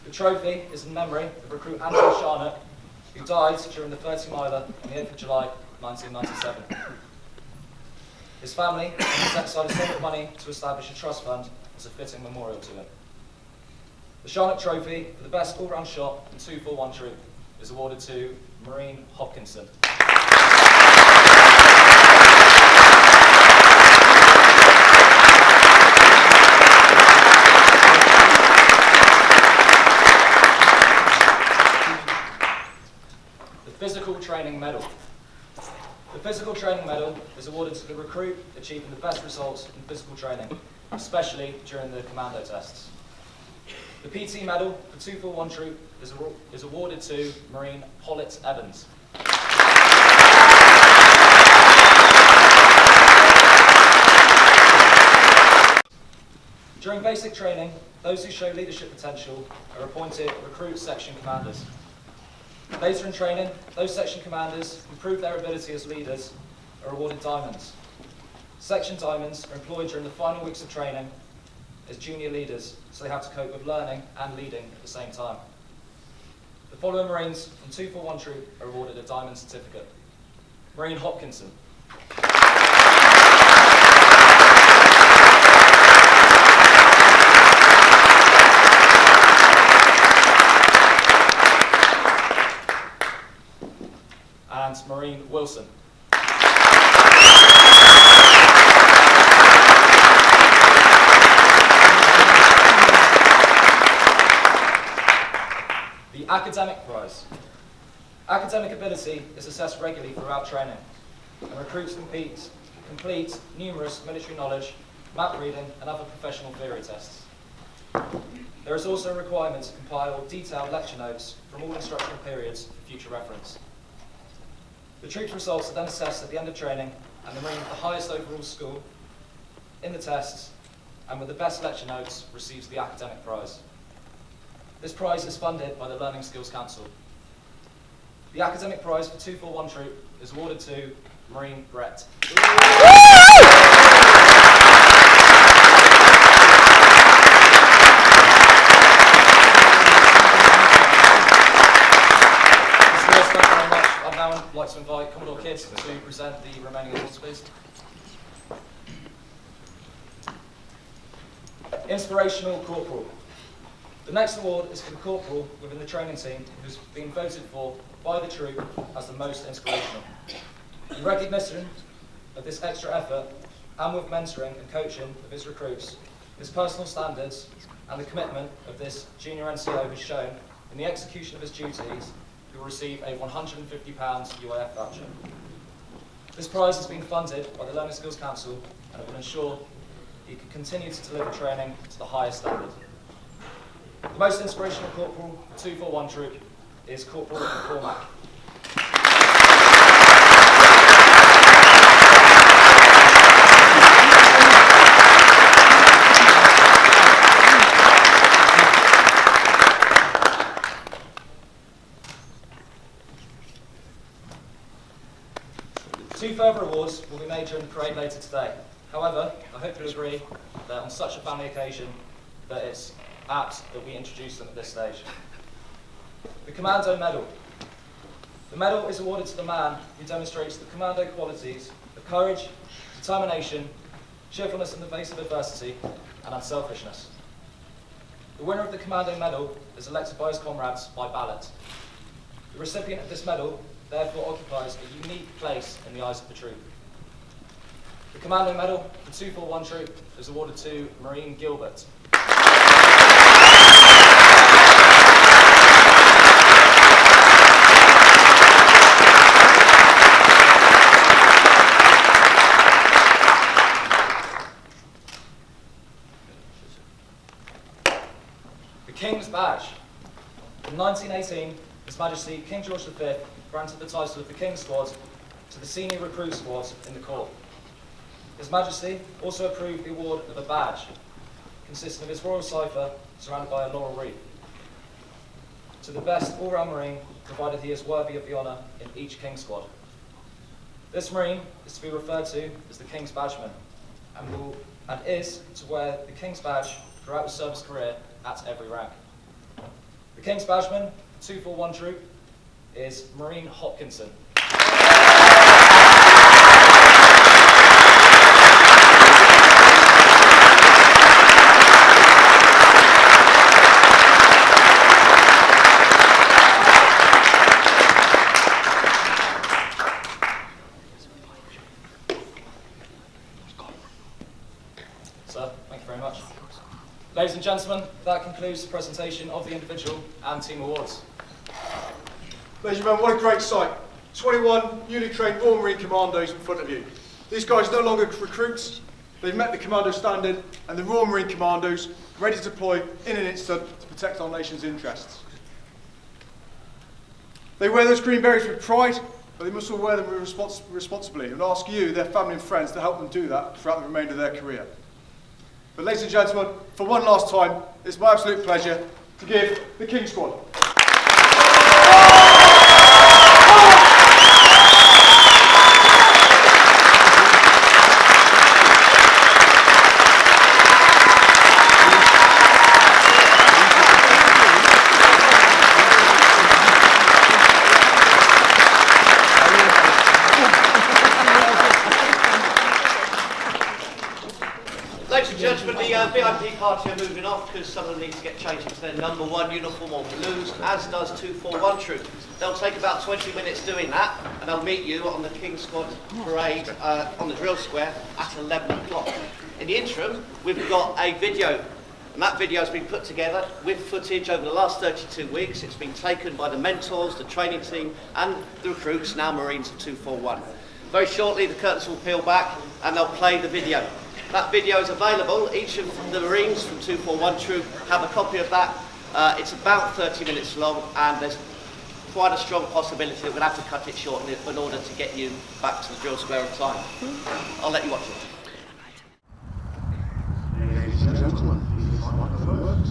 Speaker 3: The trophy is in memory of recruit Andrew Sharnock, who died during the 30-miler on the 8th of July, 1997. His family has set aside a sum of money to establish a trust fund as a fitting memorial to him. The Sharnock Trophy for the best all-round shot in 241 troop is awarded to Marine Hopkinson. Physical Training Medal. The Physical Training Medal is awarded to the recruit achieving the best results in physical training, especially during the Commando tests. The PT Medal for 241 Troop is awarded to Marine Pollitt Evans. During basic training, those who show leadership potential are appointed recruit section commanders. Later in training, those section commanders who prove their ability as leaders are awarded diamonds. Section diamonds are employed during the final weeks of training as junior leaders, so they have to cope with learning and leading at the same time. The following Marines from 241 Troop are awarded a diamond certificate. Marine Hopkinson. And Marine Wilson. The Academic Prize. Academic ability is assessed regularly throughout training, and recruits complete numerous military knowledge, map reading, and other professional theory tests. There is also a requirement to compile detailed lecture notes from all instructional periods for future reference. The troop's results are then assessed at the end of training, and the Marine with the highest overall score in the tests and with the best lecture notes receives the Academic Prize. This prize is funded by the Learning Skills Council. The Academic Prize for 241 Troop is awarded to Marine Beret. I'd like to invite Commodore Kids to present the remaining awards, please. Inspirational Corporal. The next award is for the corporal within the training team who's been voted for by the troop as the most inspirational. In recognition of this extra effort, and with mentoring and coaching of his recruits, his personal standards, and the commitment of this junior NCO has shown in the execution of his duties, who will receive a £150 UAF voucher. This prize has been funded by the Learning Skills Council, and it will ensure he can continue to deliver training to the highest standard. The most inspirational corporal for 241 Troop is Corporal McCormack. Two further awards will be made during the parade later today. However, I hope you'll agree that on such a family occasion that it's apt that we introduce them at this stage. The Commando Medal. The medal is awarded to the man who demonstrates the commando qualities of courage, determination, cheerfulness in the face of adversity, and unselfishness. The winner of the Commando medal is elected by his comrades by ballot. The recipient of this medal therefore occupies a unique place in the eyes of the troop. The Commando medal for 241 troop is awarded to Marine Gilbert. King's Badge. In 1918, His Majesty King George V granted the title of the King's Squad to the senior recruit squad in the Corps. His Majesty also approved the award of a badge, consisting of his royal cipher surrounded by a laurel wreath, to the best all-round Marine, provided he is worthy of the honour in each King's Squad. This Marine is to be referred to as the King's Badgeman, and is to wear the King's Badge throughout his service career at every rank. The King's Badgeman, 241 troop, is Marine Hopkinson. Sir, thank you very much. Ladies and gentlemen, that concludes the presentation of the individual and team awards.
Speaker 2: Ladies and gentlemen, what a great sight. 21 newly trained Royal Marine Commandos in front of you. These guys are no longer recruits, they've met the Commando standard, and the Royal Marine Commandos ready to deploy in an instant to protect our nation's interests. They wear those green berets with pride, but they must all wear them responsibly and ask you, their family and friends, to help them do that throughout the remainder of their career. But ladies and gentlemen, for one last time, it's my absolute pleasure to give the King's Squad.
Speaker 1: Ladies and gentlemen, the VIP party are moving off because some of them need to get changed into their number 1 uniform or blues, as does 241 troop. They'll take about 20 minutes doing that, and they'll meet you on the King's Squad parade on the drill square at 11 o'clock. In the interim, we've got a video, and that video has been put together with footage over the last 32 weeks. It's been taken by the mentors, the training team, and the recruits, now Marines of 241. Very shortly, the curtains will peel back, and they'll play the video. That video is available. Each of the Marines from 241 Troop have a copy of that. It's about 30 minutes long, and there's quite a strong possibility that we'll have to cut it short in order to get you back to the drill square on time. I'll let you watch it.
Speaker 5: Ladies and gentlemen, this is how microphone works.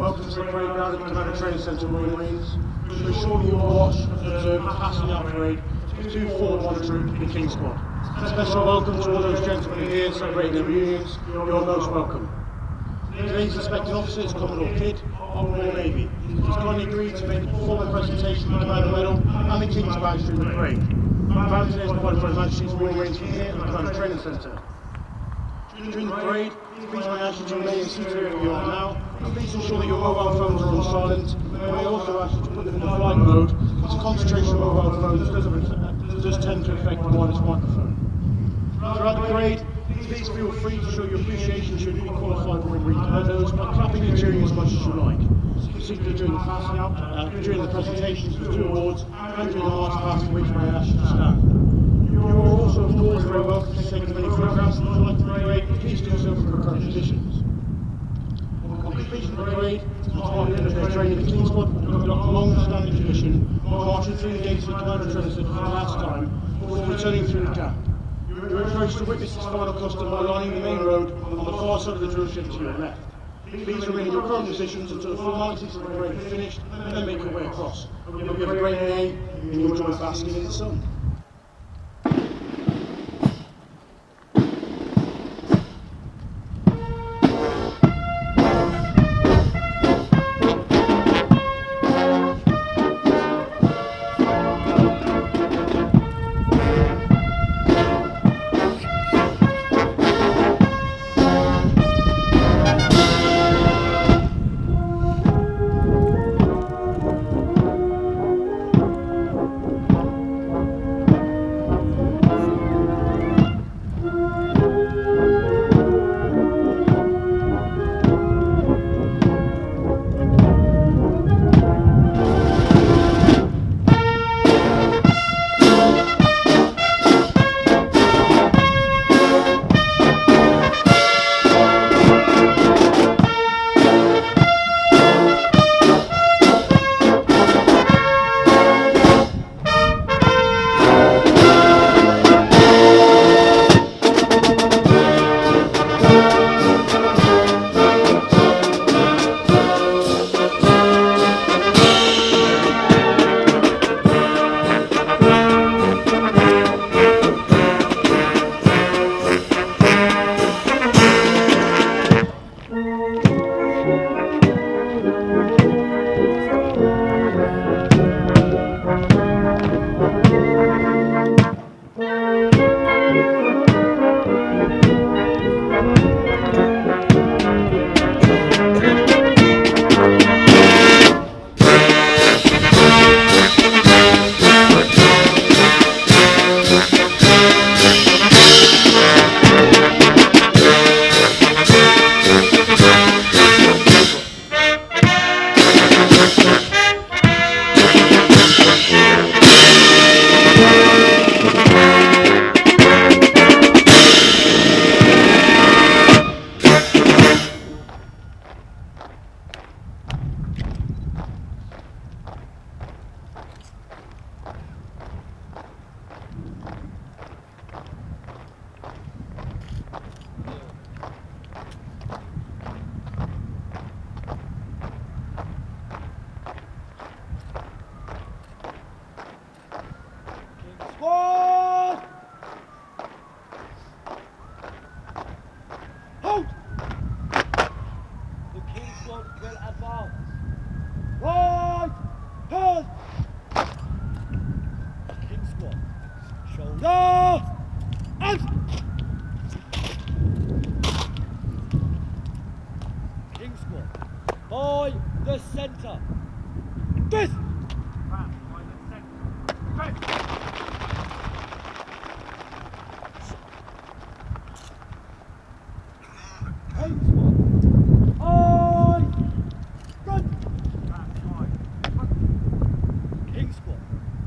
Speaker 5: Welcome to the parade ground at the Commando Training Centre, Royal Marines. We're sure you will watch and observe the passing out parade to 241 Troop, the King's Squad. A special welcome to all those gentlemen here celebrating their reunions. You're most welcome. Today's inspecting officer is Commodore Kidd of Royal Navy. He's kindly agreed to make a formal presentation of the Commando Medal and the King's Badge during the parade. I'm proud today is provided by His Majesty's Royal Marines from here at the Commando Training Centre. During the parade, please may I ask you to remain seated wherever you are now, and please ensure that your mobile phones are on silent. May I also ask you to put them in the flight mode, as concentration of mobile phones does tend to affect the wireless microphone. Throughout the parade, please feel free to show your appreciation to your newly qualified Royal Marine Commandos by clapping and cheering as much as you like, particularly during the passing out, during the presentations of the 2 awards, and during the march past, which may I ask you to stand. You are also, of course, very welcome to take as many photographs as you like to the parade, but please do so from your current positions. On completion of the parade, as part of their training, the King's Squad will conduct a long-standing tradition of marching through the gates of the Commando Training Centre for the last time before returning through the camp. You're encouraged to witness this final custom by lining the main road on the far side of the drill ship to your left. Please remain in your current positions until the formalities of the parade are finished, and then make your way across. Hope you have a great day, and you enjoy basking in the sun.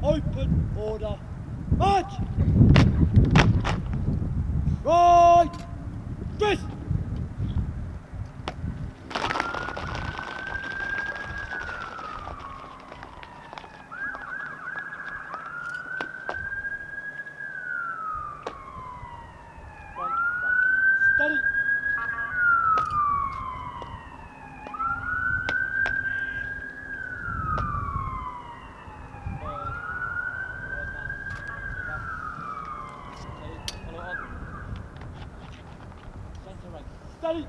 Speaker 4: Open order. March! Right! Dress! Steady! Steady!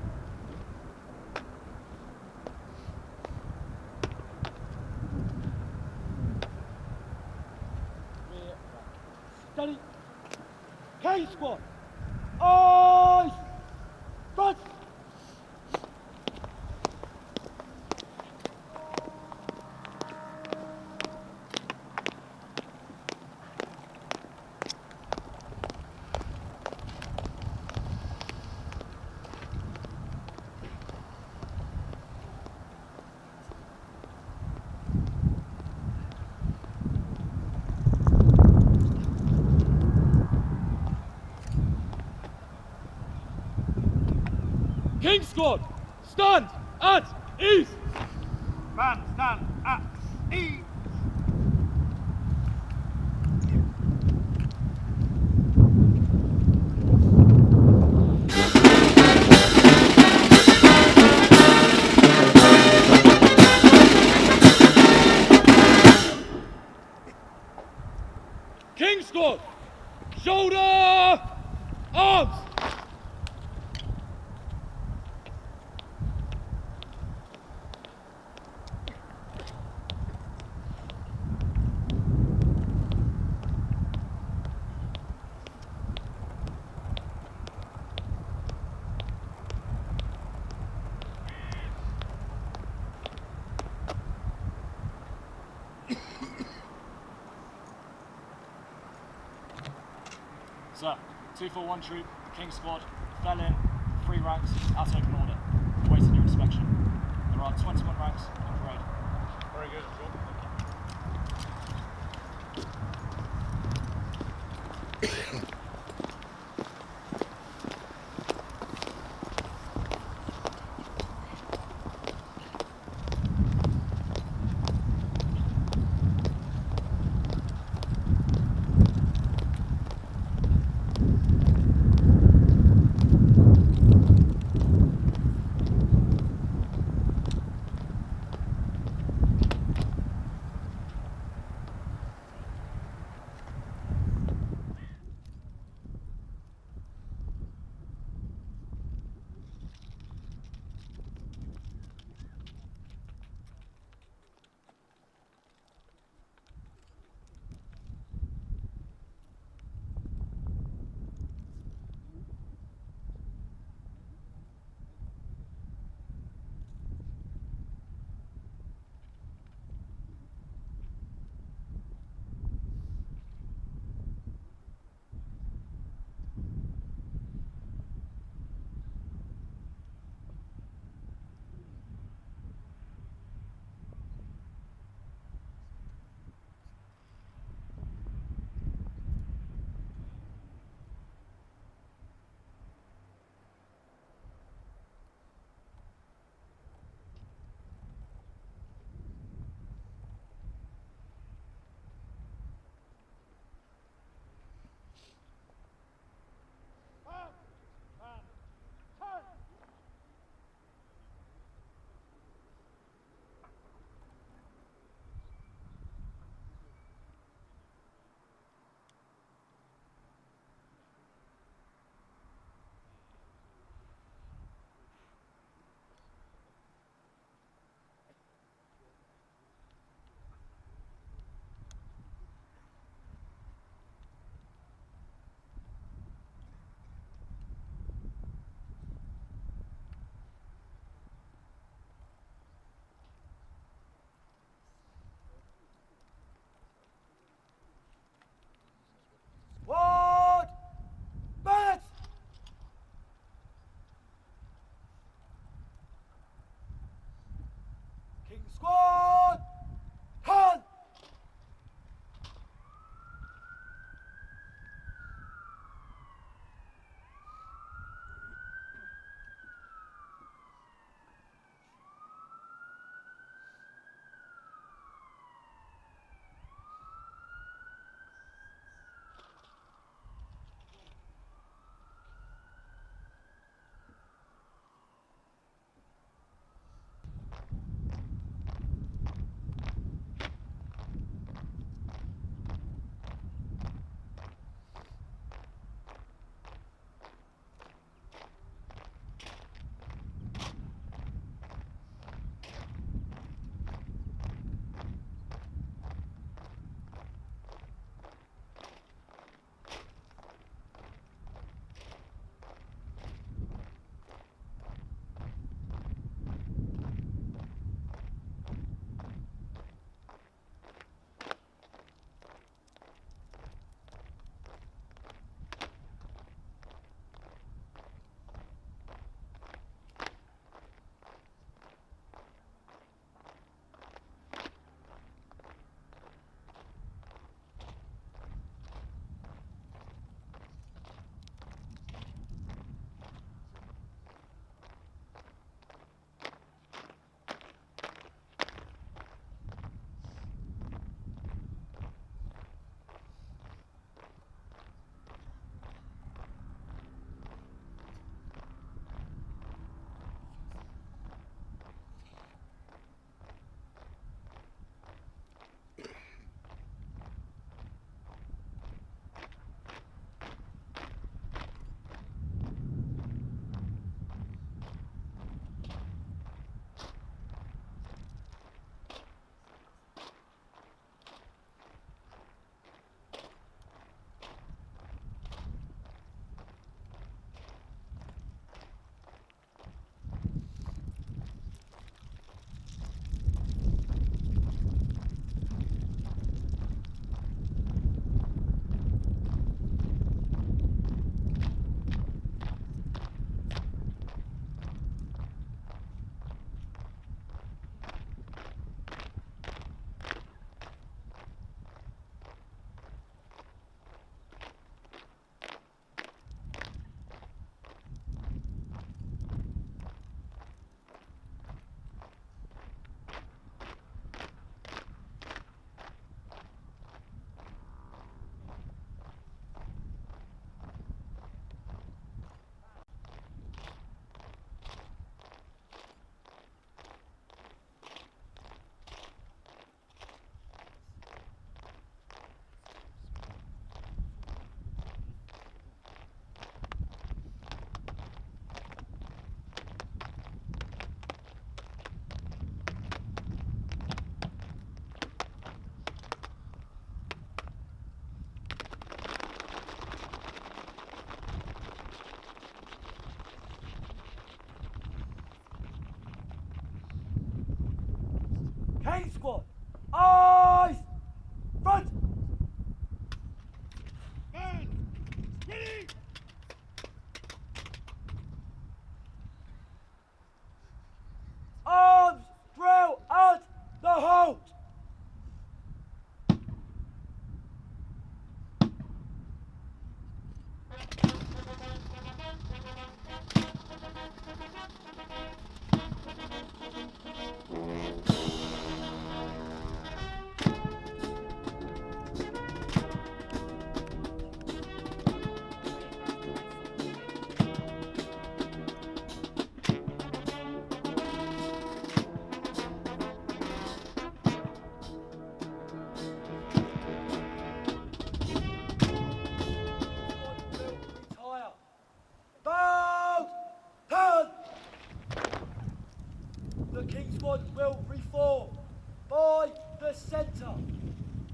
Speaker 4: Steady! K squad! Eyes! Front! King squad, stand at ease!
Speaker 5: Man, stand at ease.
Speaker 4: King squad, shoulder, arms!
Speaker 6: Sir, 241 troop, King squad, fell in, 3 ranks, out open order, awaiting your inspection. There are 21 ranks in parade.
Speaker 5: Very good.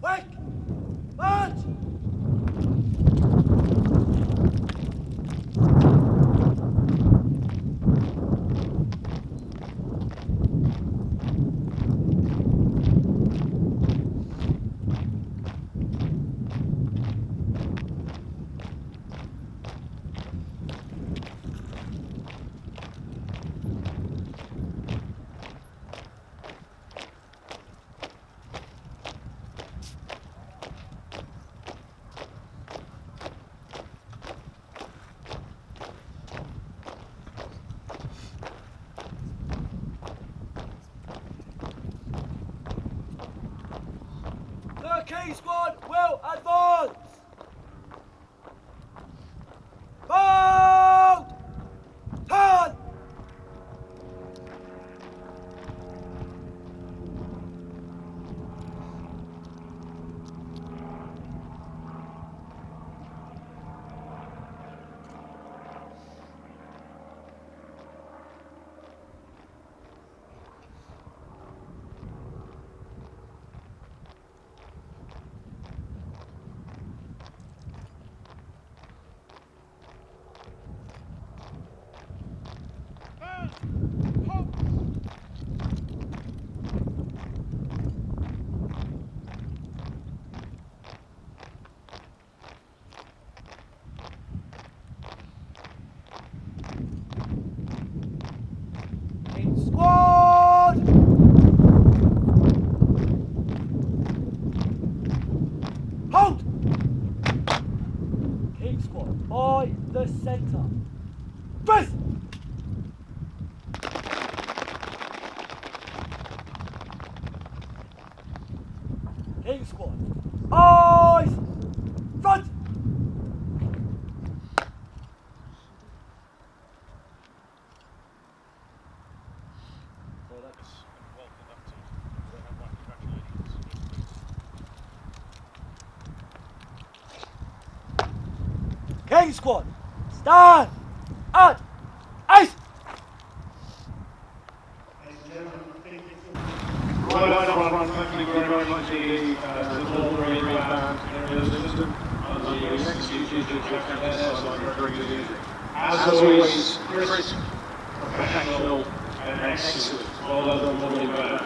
Speaker 7: Quick! March! The King Squad will advance! Hold! Turn! King Squad! Hold! King Squad, by the centre. Press! King Squad, eyes! Front! King Squad, stand! At! Ice!
Speaker 5: Right up front, thank you very much indeed to the whole Marine Band and the system and the executive director. As always, crisp, professional and excellent. Well done, Marine Band.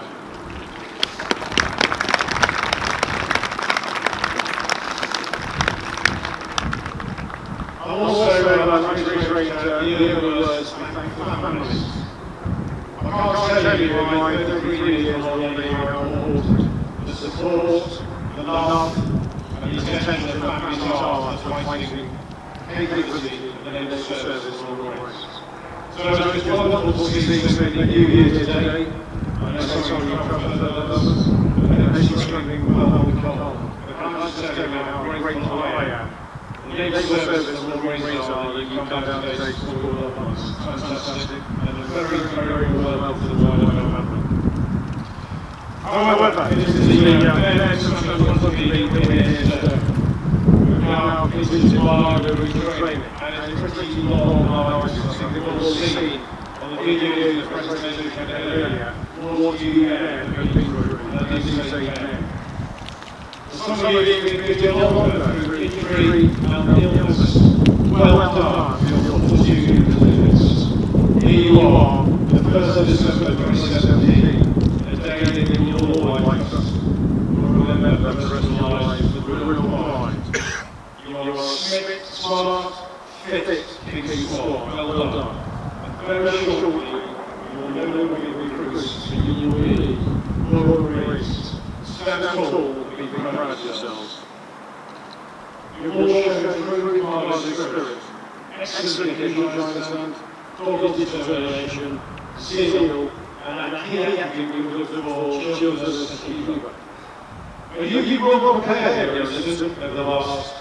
Speaker 5: Also, like to reiterate the early words to thank the families. I can't tell you in my 33 years on the important the support, the love, and the attention of families are to fighting capability and the service on the race. So it's wonderful to see so many of you here today. I know some of you come from further others, and actually struggling well with cold. But I can just tell you how grateful I am. The naval service and the Marines are that you come down today to support our ones. Fantastic, and very, very well to the wider family. However, it is the event something that we're here today. We've now completed our training, and it's pretty long hours, something we've all seen on the video the presentation we had earlier. What do you get in the room? And these say men. Some of you have been longer through injury and illness. Well done for your fortitude and resilience. Here you are, the 1st of December 2017, a day that you will all like us. You'll remember the rest of your lives with real pride. You are a smart, fit King Squad. Well done. And very shortly, you will no longer be recruits, but you will be Royal Marines. Stand tall. Be proud of yourselves. You've all shown true commander's spirit, excellent engagement, dogged determination, zeal, and a keen attitude for children's achievement. But you've well prepared, young citizen, over the last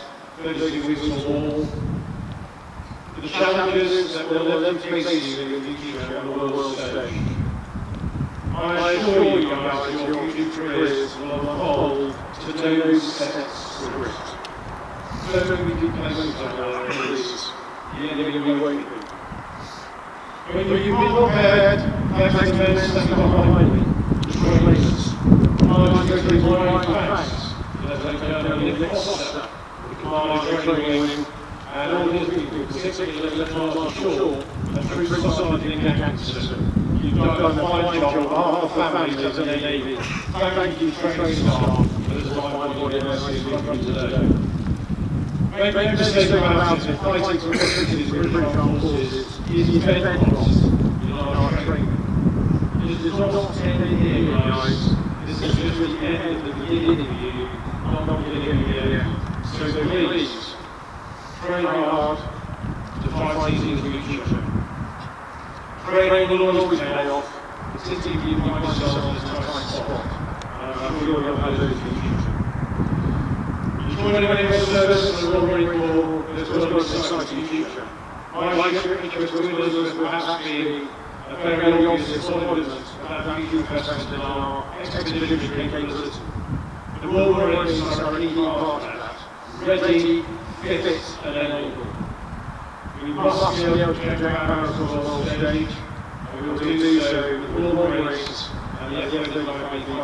Speaker 5: 36 weeks of war. The challenges that will then face you in the future on the world stage. I assure you guys your future careers will unfold to no sets of grit. So many places are released, yet you won't be. When you've been prepared, thanks to men stepping behind me, the trainers, I was going to my thanks There's a helicopter, the Commando training wing, and all these people, particularly left on shore, and through inside the Commando system. You've done a fine job on behalf of families and the Navy. Thank you, training staff, for this body message from today. Make no mistake about it, fighting for cities with British Armed Forces is bedrock in our training. It does not end here, guys. This is just the end of the beginning of you, not the beginning of the end. So please, train hard to fight easy in the future. Training will always pay off, particularly if you find yourself in a tight spot. I'm sure you'll have those in the future. Joining in the service and already for this was an exciting future. My interest with us will perhaps be a very obvious embodiment of that future investment in our expeditionary capability. The Marines are a key part of that. Ready, fit and able. We must be able to project barrels on the world stage, and we will do so with all Marines and the F-35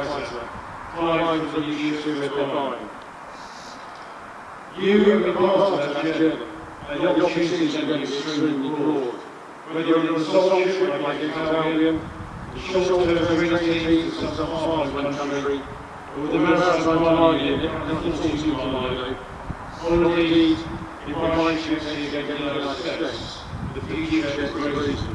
Speaker 5: fighter, flying for the future with their mind. You are part of that journey, and the opportunities are going to be extremely broad. Whether you're in a soldier like a battalion, the short-term training teams of some foreign country, or the maritime command unit, nothing to Commando, or indeed, in my ships against the United States, the future is great reason.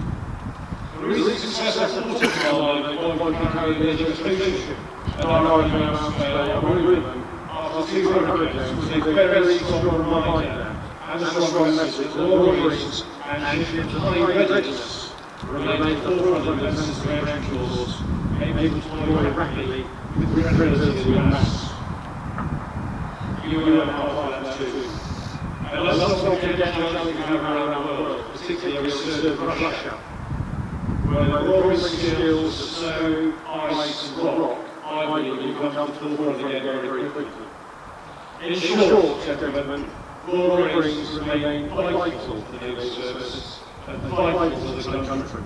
Speaker 5: The recent success of Commando might be carrying the legislation, and our arguments are agreement. After 200 years, with a very strong reminder and a strong message that all Marines and ships of high readiness remain forward of the necessary reactions, able to deploy rapidly with credibility and mass. You are part of that too. And let's not forget the challenge we have around the world, particularly with Russia, where the warring skills of snow, ice and rock, I believe, will come to the forefront again very quickly. In short, gentlemen, Marines remain vital to the naval service and vital to the country.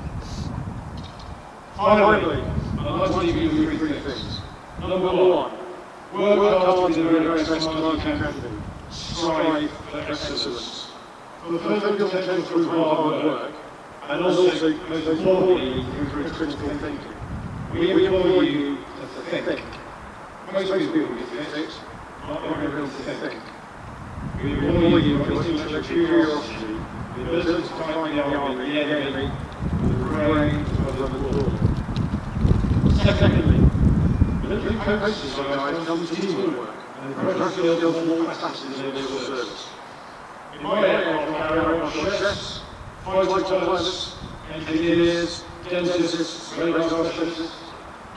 Speaker 5: Finally, I'd like to leave you with three things. Number one, work hard to do the very best you can do. Strive for excellence. For further potential through hard work, and also, most importantly, through critical thinking. We implore you to think. Most people get fixed. Not everyone to think. We implore you to intellectual curiosity, the ability to find the enemy, the brain of the world. Secondly, military posts guys come to teamwork and progress skills of all facets in naval service. In my area, I carry on chefs, fighter pilots, engineers, dentists, radar specialists,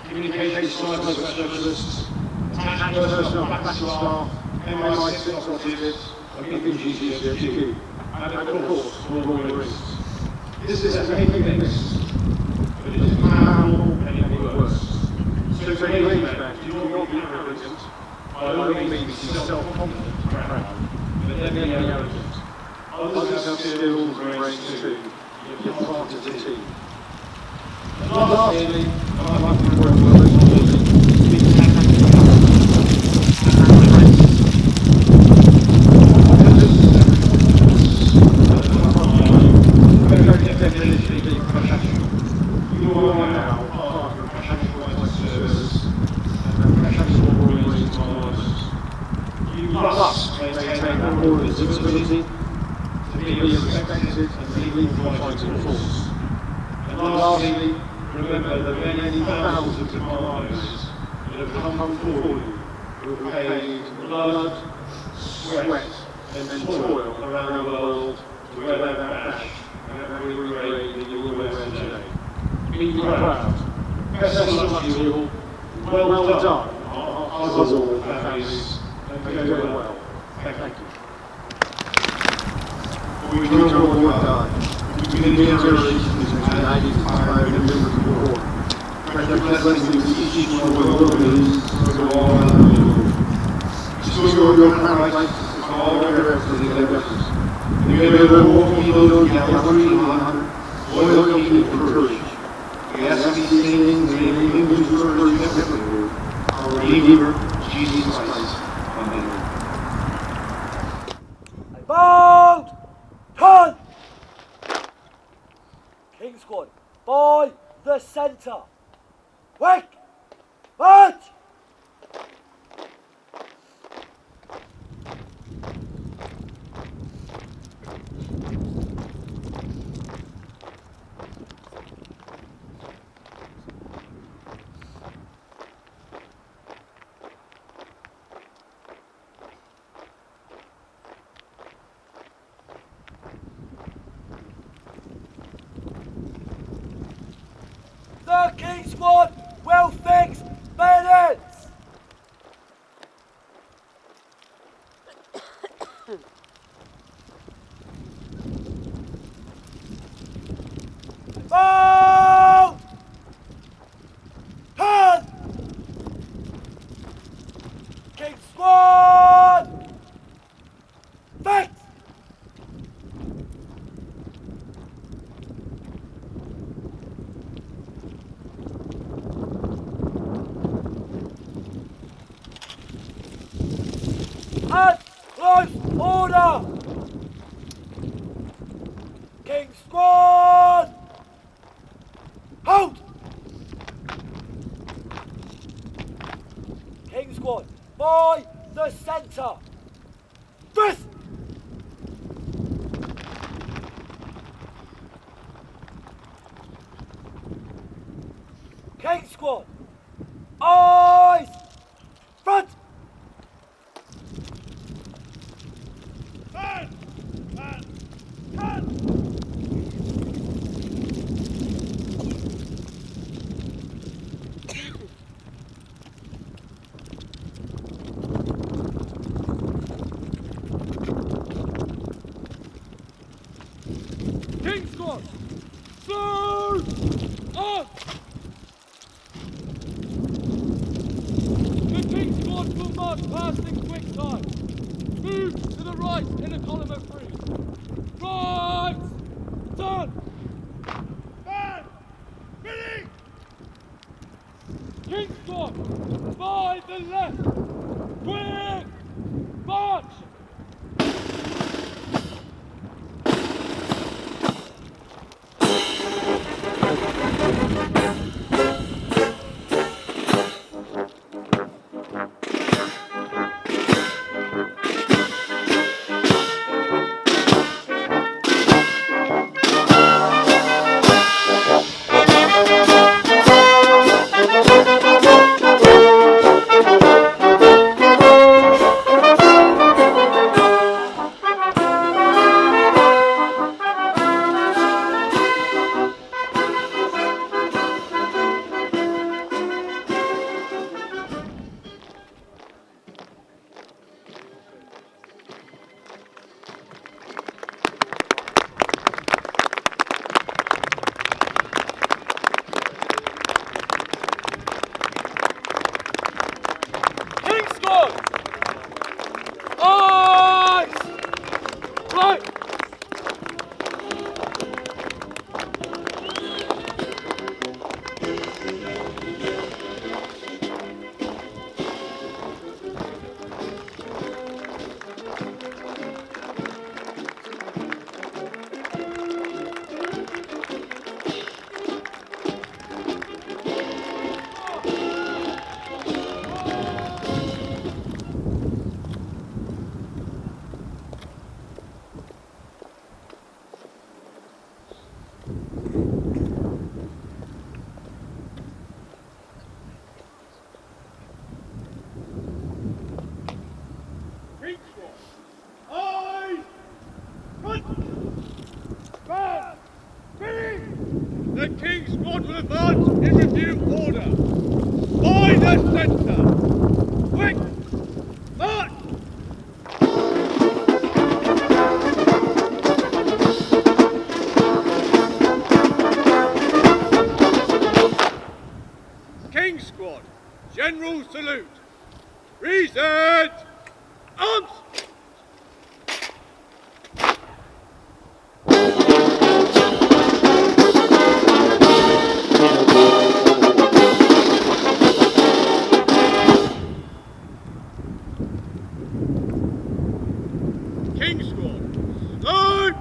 Speaker 5: communication science specialists, attached personnel, backup staff, MI6 operatives, BPGCSQ, and of course, Royal Marines. This is a making list, but it is powerful and it works. So for ladies men, do not be arrogant, by all means be self-confident, proud, but never be arrogant. Others have skills and brains too, you're part of the team. And lastly, I'd like to work with visibility, to be respected and be legal fighting force. And lastly, remember the many thousands of commandos that have come before you, who have paid blood, sweat and toil around the world to wear that badge and every grade that you will wear today. Be proud. Best of luck to you all. Well done, us all families, and go well. Thank you. We don't know what God. Many generations and identify the members of the Lord. Precious blessings to each one of the Marines from all around the world. Restore your paradise to all the rest of the endeavors. And may the war people have free honor, loyalty and courage. We ask these things in the name of the Lord, our Redeemer, Jesus Christ.
Speaker 7: centre. Wake! March! The King Squad will fix bayonets! Move! Hand! King Squad! Fix! And close order! King Squad! Hold! King Squad, by the centre! Dress! King Squad, eyes! Front!
Speaker 4: King Squad! Serve! On! The King Squad will march past in quick time. Move to the right in a column of three. Right! Turn! Man! Ready! King Squad! By the left! Quick! March! The King Squad will advance in review order. By the centre. Quick! March! King Squad, General Salute. Present! Arms! King Squad, salute!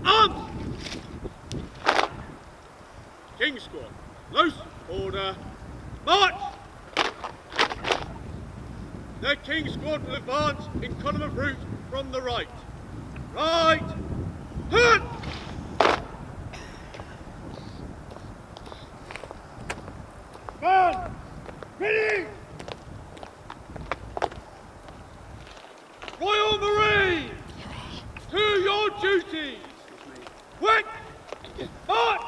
Speaker 4: Arms! King Squad, Close order. March! The King's Squad will advance in column of route from the right. Right! Turn! Man! Ready! Royal Marines! To your duties! Quick! March!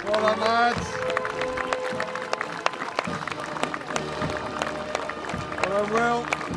Speaker 2: Well done, lads. Well done, Will.